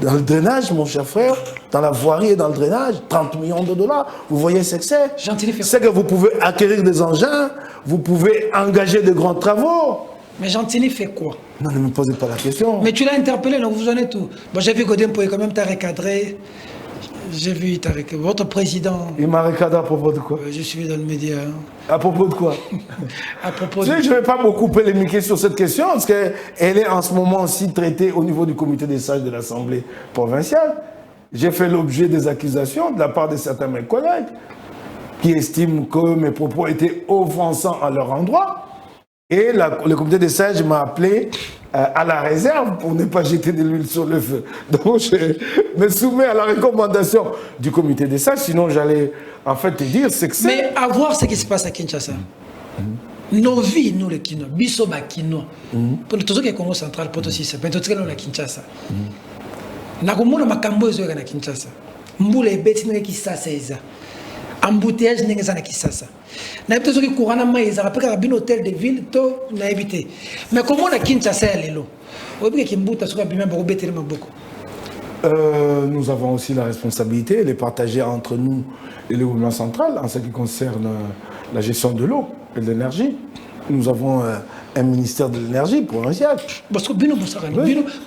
Dans le drainage, mon cher frère, dans la voirie et dans le drainage, 30 millions de $, vous voyez ce que c'est? C'est que vous pouvez acquérir des engins, vous pouvez engager de grands travaux. Mais Gentini fait quoi? Non, ne me posez pas la question. Mais tu l'as interpellé, donc vous en êtes tout. Bon, j'ai vu Godin Poé quand même t'a recadré. J'ai vu votre président. Il m'a recadré à propos de quoi? Je suis dans le média. À propos de quoi? À propos je ne vais pas beaucoup polémiquer sur cette question, parce qu'elle est en ce moment aussi traitée au niveau du comité des sages de l'Assemblée provinciale. J'ai fait l'objet des accusations de la part de certains de mes collègues qui estiment que mes propos étaient offensants à leur endroit. Et le comité des sages m'a appelé à la réserve pour ne pas jeter de l'huile sur le feu. Donc je me soumets à la recommandation du comité des sages, sinon j'allais en fait te dire ce que c'est. Mais à voir ce qui se passe à Kinshasa. Nos vies, nous les Kinois, Bisoba Kinois, pour tout ce qui est Congo central, pour tout ce qui est la Kinshasa. Nakomona makambo ezo na Kinshasa. Mbula ebeti na Kinshasa eza. Embouteillage n'est pas Kinshasa. Na ebite soki courant na mai ezaka peka bin hôtel de ville to na ebite. Mais comment na Kinshasa lelo? Obi ke mbuta soka bima ba obetele maboko. Nous avons aussi la responsabilité, elle est partagée entre nous et le gouvernement central en ce qui concerne la gestion de l'eau et de l'énergie. Nous avons un ministère de l'énergie provincial. Parce que Bino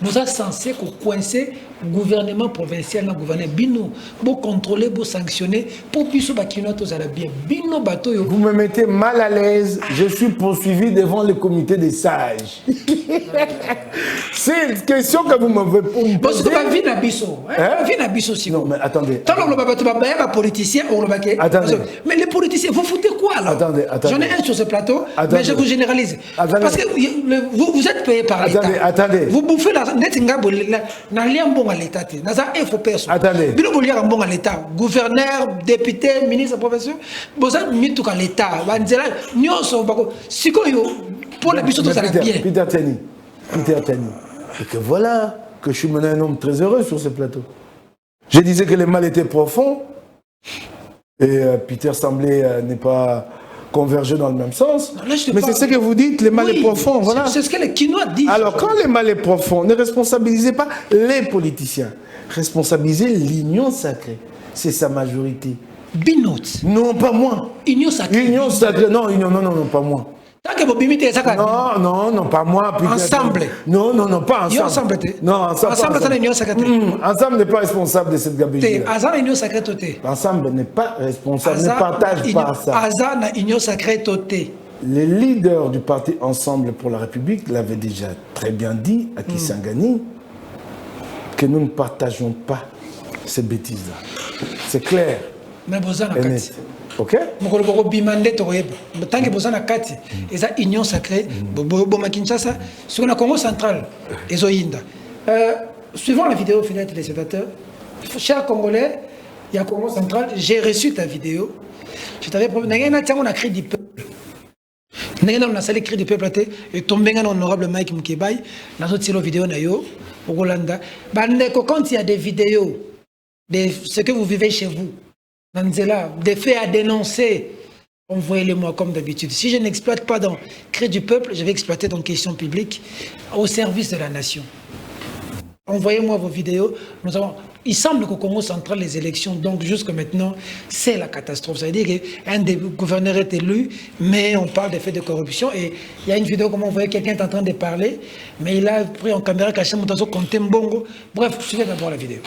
vous êtes censé coincer le gouvernement provincial, le gouvernement Bino, pour contrôler, pour sanctionner, pour puisser Bakino tous à la bien. Bino bateau. Vous me mettez mal à l'aise. Je suis poursuivi devant le comité des sages. C'est une question que vous m'avez posée. Parce que la vie n'a biso. La vie n'a biso si. Non, mais attendez. Tant que le politicien, mais les politiciens, vous foutez quoi là? Attendez. J'en ai un sur ce plateau, mais je vous généralise. Parce que vous êtes payé par l'État. Attendez. Vous bouffez la net nga na liambo bon à l'État. Il faut personne. Attendez. Il faut un bon à l'État. Gouverneur, député, ministre, professeur. Vous avez mis tout à l'État. Si pour la mission, ça va bien. Peter Tani. Et que voilà que je suis maintenant un homme très heureux sur ce plateau. Je disais que le mal était profond. Et Peter semblait ne pas converger dans le même sens. Non, mais c'est ce que vous dites, le mal est profond. Voilà. C'est ce que le Kinois dit. Alors, quand le mal est profond, ne responsabilisez pas les politiciens. Responsabilisez l'union sacrée. C'est sa majorité. Binot. Non, pas moi. Union sacrée. Union sacrée. Non, pas moi. Non, pas moi. Peter. Ensemble. Non, pas ensemble. Ensemble. Non, ensemble. Ensemble, c'est l'union sacrée. Ensemble n'est pas responsable de cette gabegie. Ensemble, l'union sacrée. Ensemble n'est pas responsable, ne partage pas ça. Ensemble, l'union sacrée. Les leaders du parti Ensemble pour la République l'avaient déjà très bien dit à Kisangani que nous ne partageons pas ces bêtises-là. C'est clair. Mais vous en avez net. Ok? Tant que vous en avez et ça union sacrée, Kinshasa, sur le Congo central, et Zoïnda. Suivant la vidéo, fidèles téléspectateurs, chers Congolais, il y a Congo central, j'ai reçu ta vidéo. Je t'avais promis, on a cri du peuple. On a salé cri du peuple et tombé dans l'honorable Mike Mukebay, dans notre vidéo au Rolanda. Quand il y a des vidéos de ce que vous vivez chez vous, des faits à dénoncer, envoyez-les-moi comme d'habitude. Si je n'exploite pas dans Cri du peuple, je vais exploiter dans Question publique au service de la nation. Envoyez-moi vos vidéos. Il semble qu'au Congo central, les élections, donc jusqu'à maintenant, c'est la catastrophe. Ça veut dire qu'un des gouverneurs est élu, mais on parle des faits de corruption. Et il y a une vidéo, comme on voyait, quelqu'un est en train de parler, mais il a pris en caméra caché mon tasso, compté mbongo. Bref, suivez d'abord la vidéo.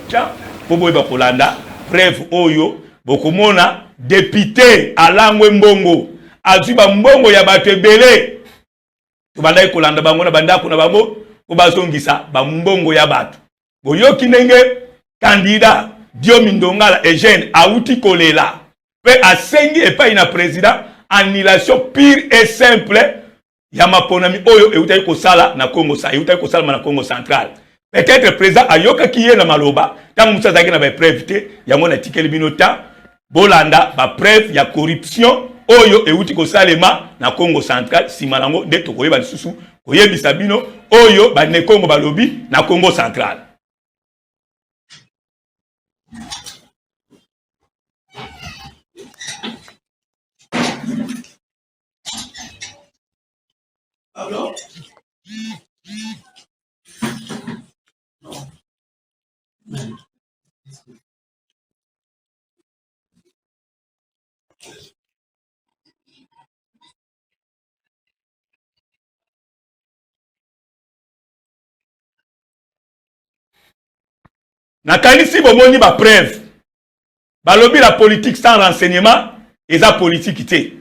Tiens, Bobo Bakolanda. Bref, Oyo, Bokomona, député Alain Mbongo, Azuba Mbongo ya bato ebele. Tubanda Kolanda bango na banda kuna bango, Obazongisa, Mbongo ya bato. Boyo kinenge, candidat Diomi Ndongala Eugène Auti Kolela, pe asengi et pas une président, annulation pure et simple, Yamaponami Oyo et Utaï Kosala na Congo Sa, Utaï Kosala na Congo central. Peut-être président Ayoka qui est na maloba, tant Moussa Zaki na ba preuve te, yango na tikeli binota, Bolanda ba preuve ya corruption Oyo et Uti Kosalema na Congo central, simanango de to koyeba lisusu, koyebisa bino Oyo ba ne Congo balobi na Congo central. Alors nakanisi bomoni ba preuve balobi la politique sans renseignement eza politique te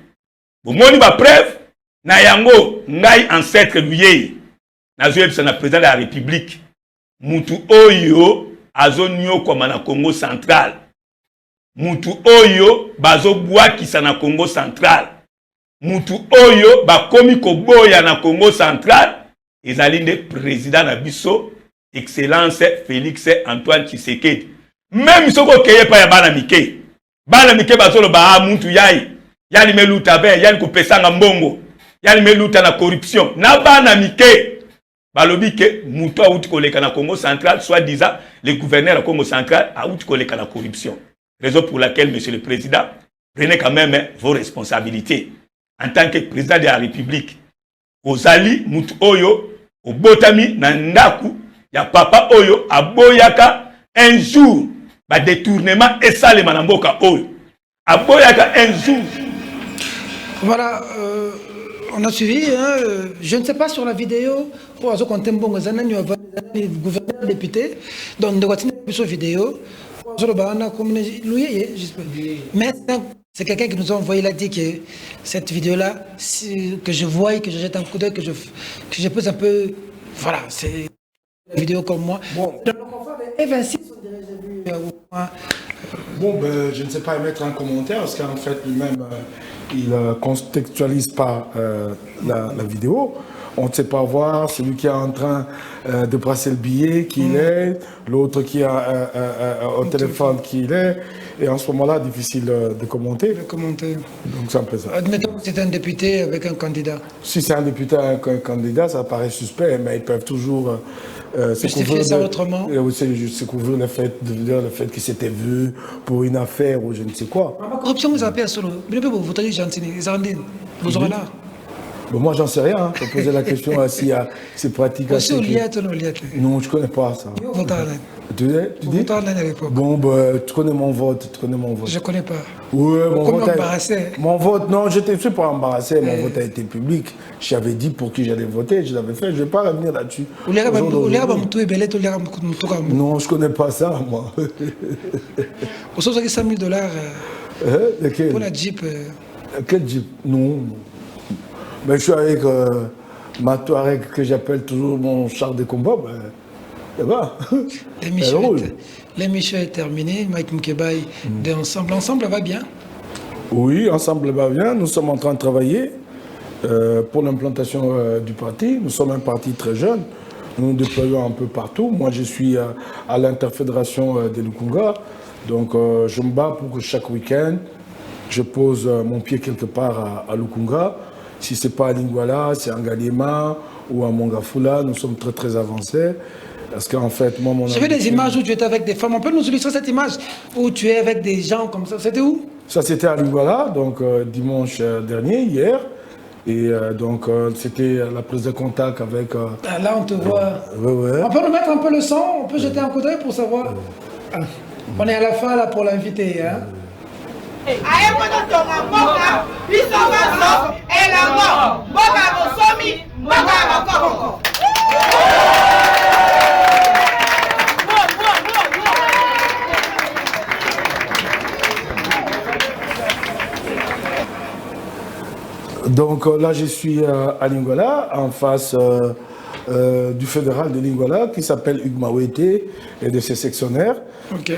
bomoni ba preuve na yango ngai ancêtre luyei nazoyebisa na président de la république mutu oyo azonyokoma na Congo central mutu oyo bazobwakisa na Congo central mutu oyo bakomi koboya na Congo central ezali nde président na biso Excellence Félix Antoine Tshisekedi. Même si on keye pa ya bana mike bazolo ba muntu yai yali meluta be yali kopesanga mbongo yali meluta na corruption na bana mike balobi ke mutu auti koleka na Congo central soit disant le gouverneur du Congo central auti koleka na corruption. Raison pour laquelle monsieur le président prenez quand même vos responsabilités en tant que président de la République. Ozali mutu oyo obotami na ndaku ya papa oyo aboyaka un jour ba détournement et ça les manamboka oyo aboyaka un jour. Voilà, on a suivi, hein, je ne sais pas sur la vidéo pour avoir compté bon les gouverneurs députés donc de quoi sur vidéo sur le banana comme mais c'est quelqu'un qui nous a envoyé, il a dit que cette vidéo là que je vois et que je jette un coup d'œil que je pose un peu, voilà, c'est une vidéo comme moi. Bon. Evinci, bon, ben, je ne sais pas émettre un commentaire parce qu'en fait, lui-même, il ne contextualise pas la vidéo. On ne sait pas voir celui qui est en train de brasser le billet, qui il est, l'autre qui est au téléphone, qui il est. Et en ce moment-là, difficile de commenter. Donc c'est un peu ça. Admettons que c'est un député avec un candidat. Si c'est un député avec un candidat, ça paraît suspect, mais ils peuvent toujours justifier ça autrement. Se couvrir le fait de dire le fait que c'était vu pour une affaire ou je ne sais quoi. La corruption, vous appelez solo. Vous votez gentil, vous aurez là. Bon, moi, j'en sais rien. Hein. Faut poser la question si c'est pratique. Non, je ne connais pas ça. Tu dis bon, tu connais mon vote. Je ne connais pas. Oui, mon vote, non, je ne suis pas embarrassé. Mon vote a été public. J'avais dit pour qui j'allais voter. Je l'avais fait. Je ne vais pas revenir là-dessus. Non, je ne connais pas ça, moi. Vous savez $100 pour la Jeep. Quel Jeep? Non. Mais je suis avec ma Touareg que j'appelle toujours mon char de combat. L'émission est terminée. Mike Moukebaï de Ensemble. Ensemble va bien? Oui, Ensemble va bien. Nous sommes en train de travailler pour l'implantation du parti. Nous sommes un parti très jeune. Nous nous déployons un peu partout. Moi, je suis à l'interfédération des Lukunga. Donc, je me bats pour que chaque week-end, je pose mon pied quelque part à Lukunga. Si ce n'est pas à Lingwala, c'est à Ngaliema ou à Mongafula, nous sommes très très avancés. Parce qu'en fait, moi, mon... J'ai vu des images où tu étais avec des femmes. On peut nous illustrer cette image où tu es avec des gens comme ça. C'était où? Ça, c'était à Lingwala, donc dimanche dernier, hier. Et donc, c'était la prise de contact avec... là, on te voit. Ouais. On peut nous mettre un peu le son? On peut jeter un coup d'œil pour savoir? On est à la fin là pour l'inviter. Hein? Donc là, je suis à Lingwala, en face du fédéral de Lingwala, qui s'appelle Hugues Mawete et de ses sectionnaires. Okay.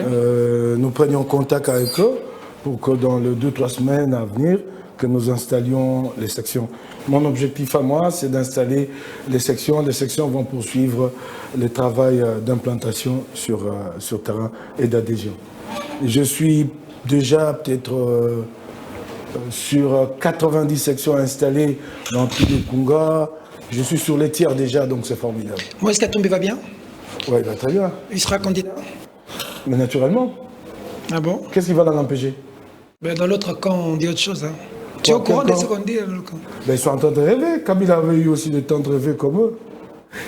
Nous prenions contact avec eux pour que dans les 2-3 semaines à venir, que nous installions les sections. Mon objectif à moi, c'est d'installer les sections. Les sections vont poursuivre le travail d'implantation sur terrain et d'adhésion. Je suis déjà peut-être sur 90 sections installées dans tout le Kunga. Je suis sur les tiers déjà, donc c'est formidable. Moïse Katumbi va bien? Oui, il va très bien. Il sera candidat? Mais naturellement. Ah bon? Qu'est-ce qui va l'en empêcher? Ben dans l'autre camp, on dit autre chose. Hein. Tu es au courant de ce qu'on dit dans l'autre camp? Ben, ils sont en train de rêver. Kabila avait eu aussi le temps de rêver comme eux.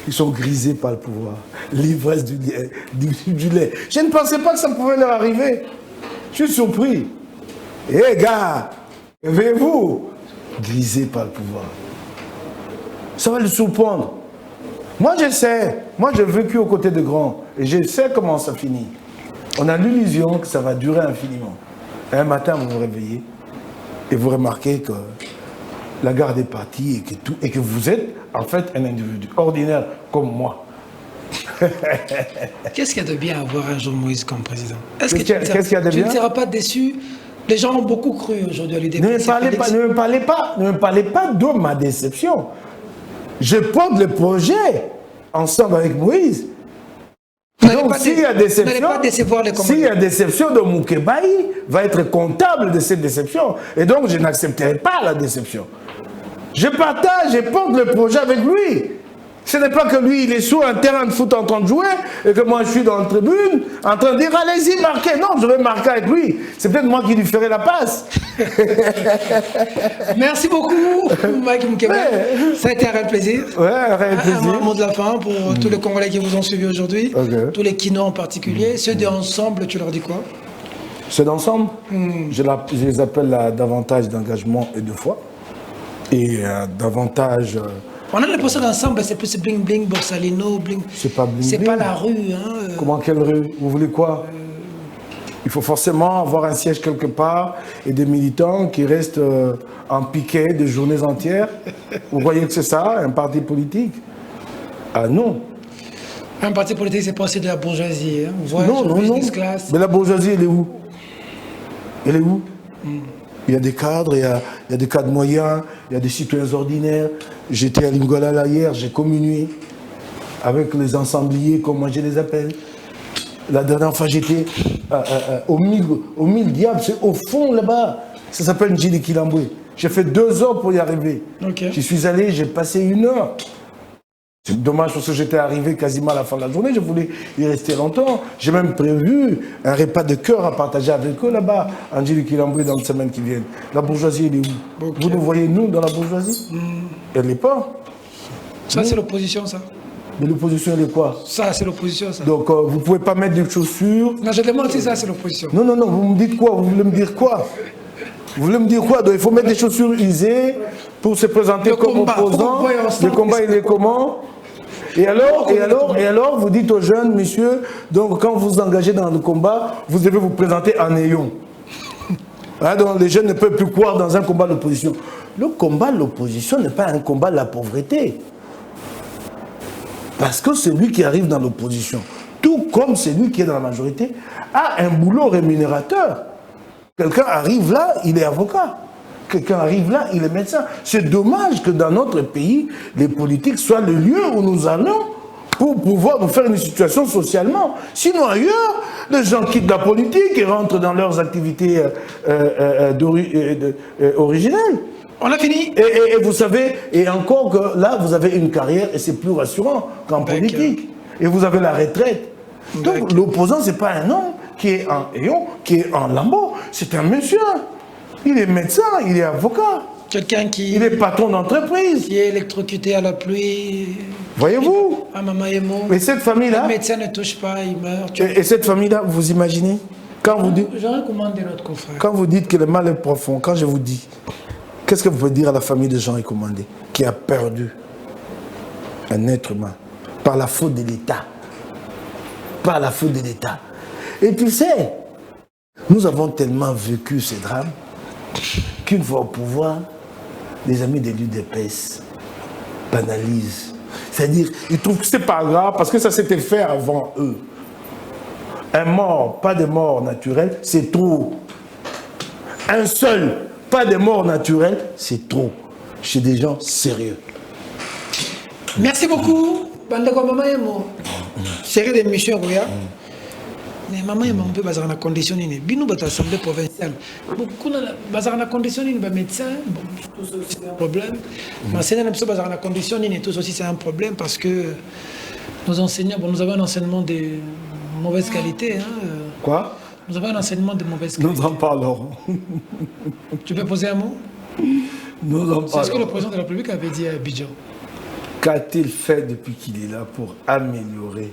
Ils sont grisés par le pouvoir. L'ivresse du lait. Je ne pensais pas que ça pouvait leur arriver. Je suis surpris. Eh gars, réveillez-vous. Grisés par le pouvoir. Ça va le surprendre. Moi, je sais. Moi, j'ai vécu aux côtés de grands. Et je sais comment ça finit. On a l'illusion que ça va durer infiniment. Et un matin, vous vous réveillez et vous remarquez que la garde est partie et que vous êtes en fait un individu ordinaire comme moi. Qu'est-ce qu'il y a de bien à avoir un jour Moïse comme président? Qu'est-ce qu'il y a de bien? Tu ne seras pas déçu? Les gens ont beaucoup cru aujourd'hui à l'idée. Ne me parlez pas de ma déception. Je porte le projet ensemble avec Moïse. Donc, s'il y a déception de Moukebaï, va être comptable de cette déception. Et donc, je n'accepterai pas la déception. Je partage et porte le projet avec lui. Ce n'est pas que lui, il est sur un terrain de foot en train de jouer et que moi, je suis dans la tribune en train de dire « Allez-y, marquez ». Non, je vais marquer avec lui. C'est peut-être moi qui lui ferai la passe. Merci beaucoup, Mike Moukebaï. Ça a été un réel plaisir. Ouais, un réel plaisir. Un mot de la fin pour tous les Congolais qui vous ont suivi aujourd'hui, tous les Kinois en particulier. Ceux d'ensemble, tu leur dis quoi? Ceux d'ensemble, je les appelle à davantage d'engagement et de foi. Et davantage... On a l'impression d'ensemble, c'est plus bling bling, Borsalino, bling. C'est pas bling bling. C'est pas la rue. Hein. Comment, quelle rue? Vous voulez quoi? Il faut forcément avoir un siège quelque part et des militants qui restent en piquet des journées entières. Vous voyez que c'est ça, un parti politique? Ah non. Un parti politique, c'est pas aussi de la bourgeoisie. Hein. Non. Mais la bourgeoisie, elle est où? Elle est où? Il y a des cadres, il y a des cadres moyens, il y a des citoyens ordinaires. J'étais à Lingala là hier, j'ai communié avec les ensembliers, comme moi je les appelle. La dernière fois, j'étais au mille diables, c'est au fond là-bas. Ça s'appelle Njili Kilambwe. J'ai fait 2 heures pour y arriver. Okay. J'y suis allé, j'ai passé 1 heure. C'est dommage parce que j'étais arrivé quasiment à la fin de la journée, je voulais y rester longtemps. J'ai même prévu un repas de cœur à partager avec eux là-bas, Njili Kilambwe, dans les semaines qui viennent. La bourgeoisie, elle est où? Okay. Vous nous voyez, nous, dans la bourgeoisie? Elle n'est pas. Ça, c'est l'opposition, ça. Mais l'opposition, elle est quoi? Ça, c'est l'opposition, ça. Donc, vous ne pouvez pas mettre des chaussures. Non, je demande si ça, c'est l'opposition. Non, non, non, vous me dites quoi? Vous voulez me dire quoi? Vous voulez me dire quoi? Donc, il faut mettre des chaussures usées pour se présenter le comme combat, opposant. Le combat, il est comment? Et alors, vous dites aux jeunes, monsieur, donc quand vous vous engagez dans le combat, vous devez vous présenter en ayant. Hein, donc les jeunes ne peuvent plus croire dans un combat de l'opposition. Le combat de l'opposition n'est pas un combat de la pauvreté. Parce que celui qui arrive dans l'opposition, tout comme celui qui est dans la majorité, a un boulot rémunérateur. Quelqu'un arrive là, il est avocat. Quelqu'un arrive là, il est médecin. C'est dommage que dans notre pays, les politiques soient le lieu où nous allons pour pouvoir nous faire une situation socialement. Sinon ailleurs, les gens quittent la politique et rentrent dans leurs activités originelles. On a fini. Et vous savez, et encore que là, vous avez une carrière et c'est plus rassurant qu'en politique. Et vous avez la retraite. Donc l'opposant, ce n'est pas un homme qui est en Eyon, qui est en Lambeau. C'est un monsieur. Il est médecin, il est avocat. Quelqu'un qui... Il est patron d'entreprise. Qui est électrocuté à la pluie. Voyez-vous? À Maman Emo. Mais cette famille-là... Le médecin ne touche pas, il meurt. Et cette famille-là, vous imaginez? Quand vous dites... J'aurais commandé notre confrère. Quand vous dites que le mal est profond, quand je vous dis... Qu'est-ce que vous pouvez dire à la famille de Jean Commandé qui a perdu un être humain par la faute de l'État? Par la faute de l'État. Et tu sais, nous avons tellement vécu ces drames qu'une fois au pouvoir, les amis de l'UDPS banalisent. C'est-à-dire, ils trouvent que ce n'est pas grave parce que ça s'était fait avant eux. Un mort, pas de mort naturelle, c'est trop. Un seul, pas de mort naturelle, c'est trop. Chez des gens sérieux. Merci beaucoup. Bandeko Maman Emo. Série d'émissions, Rouya. Mais Maman Emo, on peut baser en condition. Binou, votre assemblée provinciale. Beaucoup de baser en condition, il y a des médecins. Tout ça aussi, c'est un problème. Mais c'est un peu baser en condition, tout ça aussi, c'est un problème parce que nos enseignants, bon, nous avons un enseignement de mauvaise qualité. Hein. Quoi? Nous avons un enseignement de mauvaise qualité. Nous en parlerons. Tu peux poser un mot? Nous en parlerons. C'est ce que le président de la République avait dit à Abidjan. Qu'a-t-il fait depuis qu'il est là pour améliorer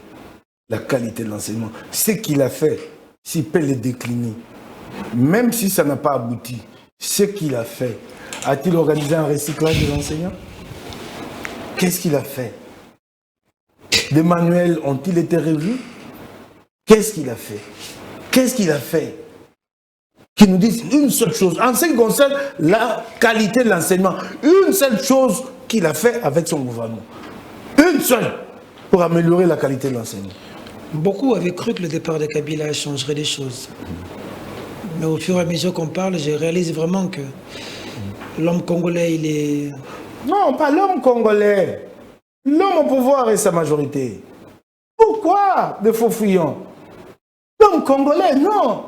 la qualité de l'enseignement? Ce qu'il a fait, s'il peut le décliner, même si ça n'a pas abouti, ce qu'il a fait, a-t-il organisé un recyclage de l'enseignant? Qu'est-ce qu'il a fait? Des manuels ont-ils été revus? Qu'est-ce qu'il a fait? Qu'est-ce qu'il a fait? Qui nous disent une seule chose, en ce qui concerne la qualité de l'enseignement, une seule chose qu'il a fait avec son gouvernement. Une seule, pour améliorer la qualité de l'enseignement. Beaucoup avaient cru que le départ de Kabila changerait les choses. Mais au fur et à mesure qu'on parle, je réalise vraiment que l'homme congolais, il est... Non, pas l'homme congolais. L'homme au pouvoir et sa majorité. Pourquoi de faux fuyants? L'homme congolais, non.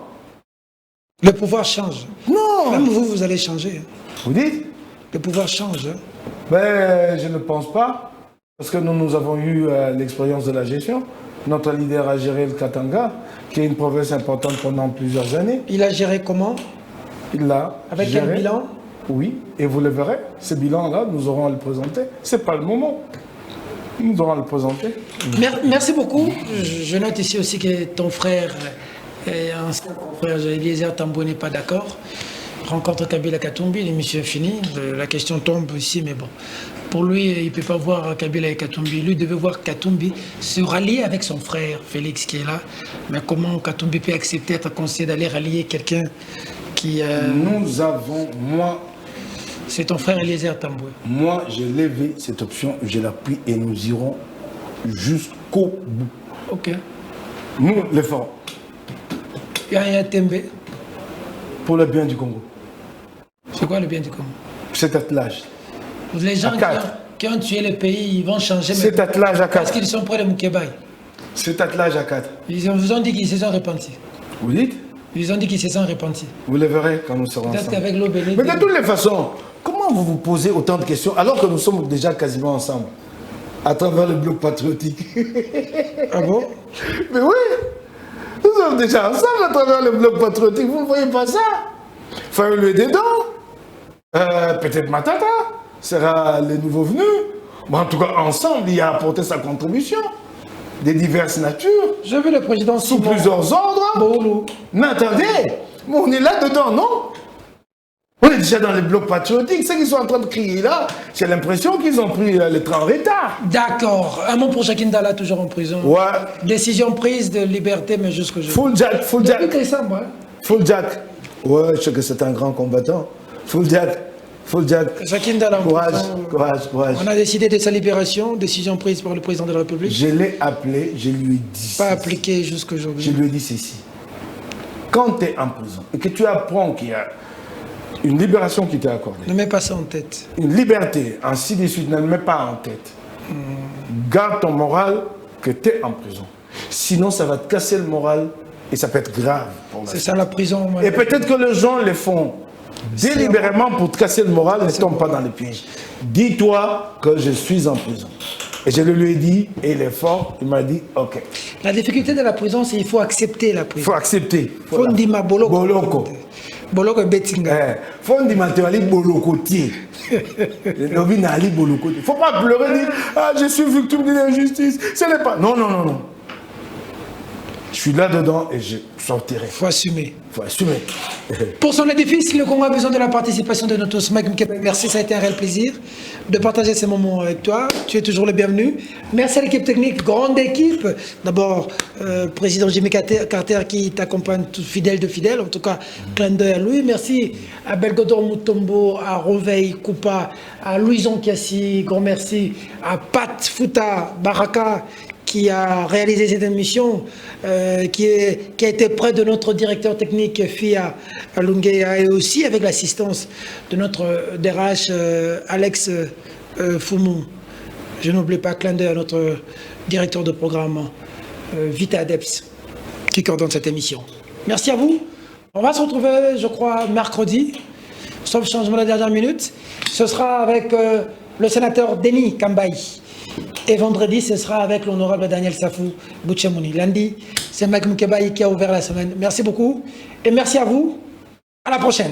Le pouvoir change. Non. Même vous, vous allez changer. Vous dites? Le pouvoir change. Ben, je ne pense pas. Parce que nous avons eu l'expérience de la gestion. Notre leader a géré le Katanga, qui est une province importante pendant plusieurs années. Il a géré comment? Il l'a Avec géré. quel bilan? Oui, et vous le verrez. Ce bilan-là, nous aurons à le présenter. Ce n'est pas le moment. Nous aurons à le présenter. Merci beaucoup. Je note ici aussi que ton frère, ancien frère Eliezer Tambou, n'est pas d'accord. Rencontre Kabila Katumbi, l'émission est finie. La question tombe ici, mais bon. Pour lui, il ne peut pas voir Kabila et Katumbi. Lui devait voir Katumbi se rallier avec son frère, Félix, qui est là. Mais comment Katumbi peut accepter être conseillé d'aller rallier quelqu'un qui... Nous avons, moi... C'est ton frère Eliezer Tambou. Moi, j'ai levé cette option, je l'appuie et nous irons jusqu'au bout. Ok. Nous, les forts. Yaya Tembe. Pour le bien du Congo. C'est quoi le bien du commun? Cet attelage. Les gens À 4. qui ont tué le pays, ils vont changer. Cet attelage à Parce 4. qu'ils sont près de Moukébaï. Cet attelage à 4. Ils vous ont dit qu'ils se sont repentis. Vous dites? Ils ont dit qu'ils se sont repentis. Vous le verrez quand nous serons Peut-être ensemble. qu'avec l'eau bénite. Mais de toutes les façons, comment vous vous posez autant de questions alors que nous sommes déjà quasiment ensemble à travers le bloc patriotique? Ah bon? Mais oui, nous sommes déjà ensemble à travers le bloc patriotique. Vous ne voyez pas ça? Enfin, le dedans. Peut-être Matata sera le nouveau venu. Mais en tout cas, ensemble, il a apporté sa contribution de diverses natures, Je veux le président sous Simon plusieurs ordres. Boulou. Mais attendez, mais on est là-dedans, non? On est déjà dans les blocs patriotiques. Ceux qui sont en train de crier là, j'ai l'impression qu'ils ont pris le train en retard. D'accord. Un mot pour Jacques Dalla, toujours en prison. Ouais. Décision prise de liberté, mais jusqu'au jour. Full Jack, full Depuis Jack, décembre, hein. full Jack. Ouais, je sais que c'est un grand combattant. Full Jack, full Jack. Jacques Dalla en Courage, prison. courage, courage. On a décidé de sa libération, décision prise par le président de la République. Je l'ai appelé, je lui ai dit. Pas ceci. appliquée jusqu'à Je aujourd'hui. lui ai dit ceci. Quand tu es en prison et que tu apprends qu'il y a une libération qui t'est accordée, Ne mets pas ça en tête. une liberté, ainsi de suite, ne le mets pas en tête. Garde ton moral que tu es en prison. Sinon, ça va te casser le moral et ça peut être grave pour la C'est suite. ça la prison. moi. Et peut-être que les gens le font délibérément pour te casser le moral, ne tombe pas dans les pièges. Dis-toi que je suis en prison. Et je le lui ai dit, et il est fort, il m'a dit, ok. La difficulté de la prison, c'est qu'il faut accepter la Il prison. faut accepter. Faut ndima boloko. Boloko. Boloko betinga. Faut dire maintenant aller bolocotier. Il faut pas pleurer, dire ah je suis victime de l'injustice. Ce n'est pas. Non, non, non, non. Je suis là-dedans et je sortirai. Faut assumer. Il faut assumer. Pour son édifice, le Congo a besoin de la participation de notre Smack Mkeba. Merci, ça a été un réel plaisir de partager ces moments avec toi. Tu es toujours le bienvenu. Merci à l'équipe technique, grande équipe. D'abord, président Jimmy Carter qui t'accompagne tout fidèle de fidèle. En tout cas, clin d'œil à lui. Merci à Belgodor Mutombo, à Roveil Koupa, à Louison Kiassi. Grand merci à Pat Fouta Baraka qui a réalisé cette émission, qui a été près de notre directeur technique Fia Alungea et aussi avec l'assistance de notre DRH Alex Foumou. Je n'oublie pas, clin d'œil à notre directeur de programme Vita Adeps qui coordonne cette émission. Merci à vous. On va se retrouver, je crois, mercredi, sauf changement de la dernière minute. Ce sera avec le sénateur Denis Kambaï. Et vendredi, ce sera avec l'honorable Daniel Safou Bouchemouni. Lundi, c'est Mike Mkebaï qui a ouvert la semaine. Merci beaucoup et merci à vous. À la prochaine.